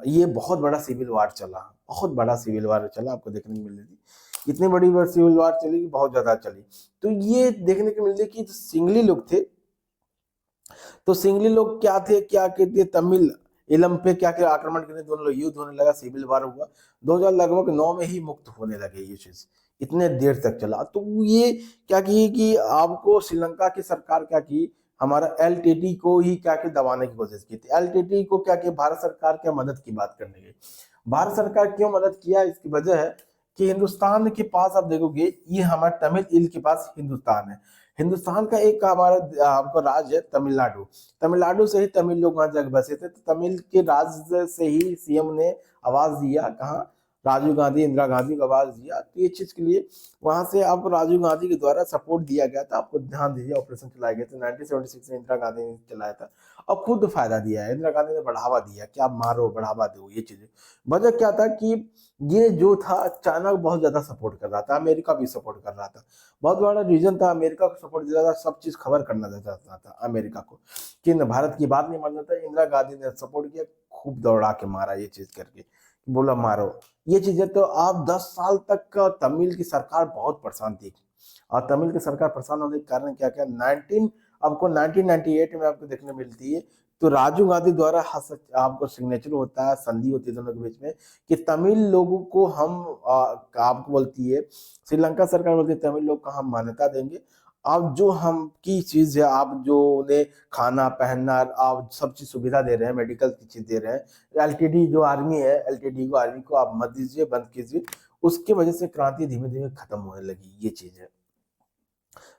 ये बहुत बड़ा सिविल वार चला, बहुत बड़ा सिविल वार चला, आपको देखने को मिल रही थी, इतनी बड़ी सिविल वार चली कि बहुत ज्यादा चली। तो ये देखने को मिल रही कि सिंगली लोग थे, तो सिंगली लोग क्या थे, क्या कहते, तमिल इलम पे क्या क्या आक्रमण करने, दोनों लोग युद्ध होने लगा, सिविल वार हुआ। 2009 में ही मुक्त होने लगे ये चीज, इतने देर तक चला। तो ये क्या की कि आपको श्रीलंका की सरकार क्या की, हमारा LTT को ही क्या की दबाने की कोशिश की थी। LTT को क्या की, भारत सरकार की मदद की बात करने गई। भारत सरकार क्यों मदद किया, इसकी वजह है कि हिंदुस्तान के पास आप देखोगे, ये हमारे तमिल इल के पास हिंदुस्तान है, हिंदुस्तान का एक हमारा आपको राज्य है तमिलनाडु, तमिलनाडु से ही तमिल लोग वहां जग बसे थे। तो तमिल के राज्य से ही CM ने आवाज दिया, कहा, राजीव गांधी, इंदिरा गांधी को आवाज दिया। तो ये चीज के लिए वहां से आपको राजीव गांधी के द्वारा सपोर्ट दिया गया था। आपको ध्यान दीजिए, ऑपरेशन चलाया गया था 1976 में, इंदिरा गांधी ने चलाया था, और खुद फायदा दिया है, इंदिरा गांधी ने बढ़ावा दिया कि आप मारो, बढ़ावा दो, ये चीजें। वजह क्या था कि ये जो था, चाइना को बहुत ज्यादा सपोर्ट कर रहा था, अमेरिका भी सपोर्ट कर रहा था, बहुत बड़ा रीजन था, अमेरिका को सपोर्ट दिया था, सब चीज खबर करना चाहता था अमेरिका को, कि भारत की बात नहीं मानता था। इंदिरा गांधी ने सपोर्ट किया, खूब दौड़ा के मारा, ये चीज करके बोला मारो, ये चीजें। तो आप 10 साल तक तमिल की सरकार बहुत परेशान थी, और तमिल की सरकार परेशान होने के कारण क्या क्या, 1998 में आपको देखने मिलती है। तो राजीव गांधी द्वारा आपको सिग्नेचर होता है, संधि होती है दोनों के बीच में, कि तमिल लोगों को हम आपको बोलती है, श्रीलंका सरकार बोलती है तमिल लोग को हम मान्यता देंगे, आप जो हम की चीज है, आप जो उन्हें खाना पहनना, आप सब चीज सुविधा दे रहे हैं, मेडिकल की चीज दे रहे हैं, एलटीडी जो आर्मी है, एलटीडी को आर्मी को आप मत दीजिए, बंद कीजिए। उसकी वजह से क्रांति धीमे धीमे खत्म होने लगी, ये चीज है।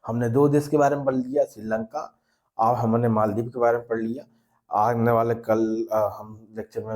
हमने दो देश के बारे में पढ़ लिया, श्रीलंका, और हमने मालदीव के बारे में पढ़ लिया। आने वाले कल हम लेक्चर में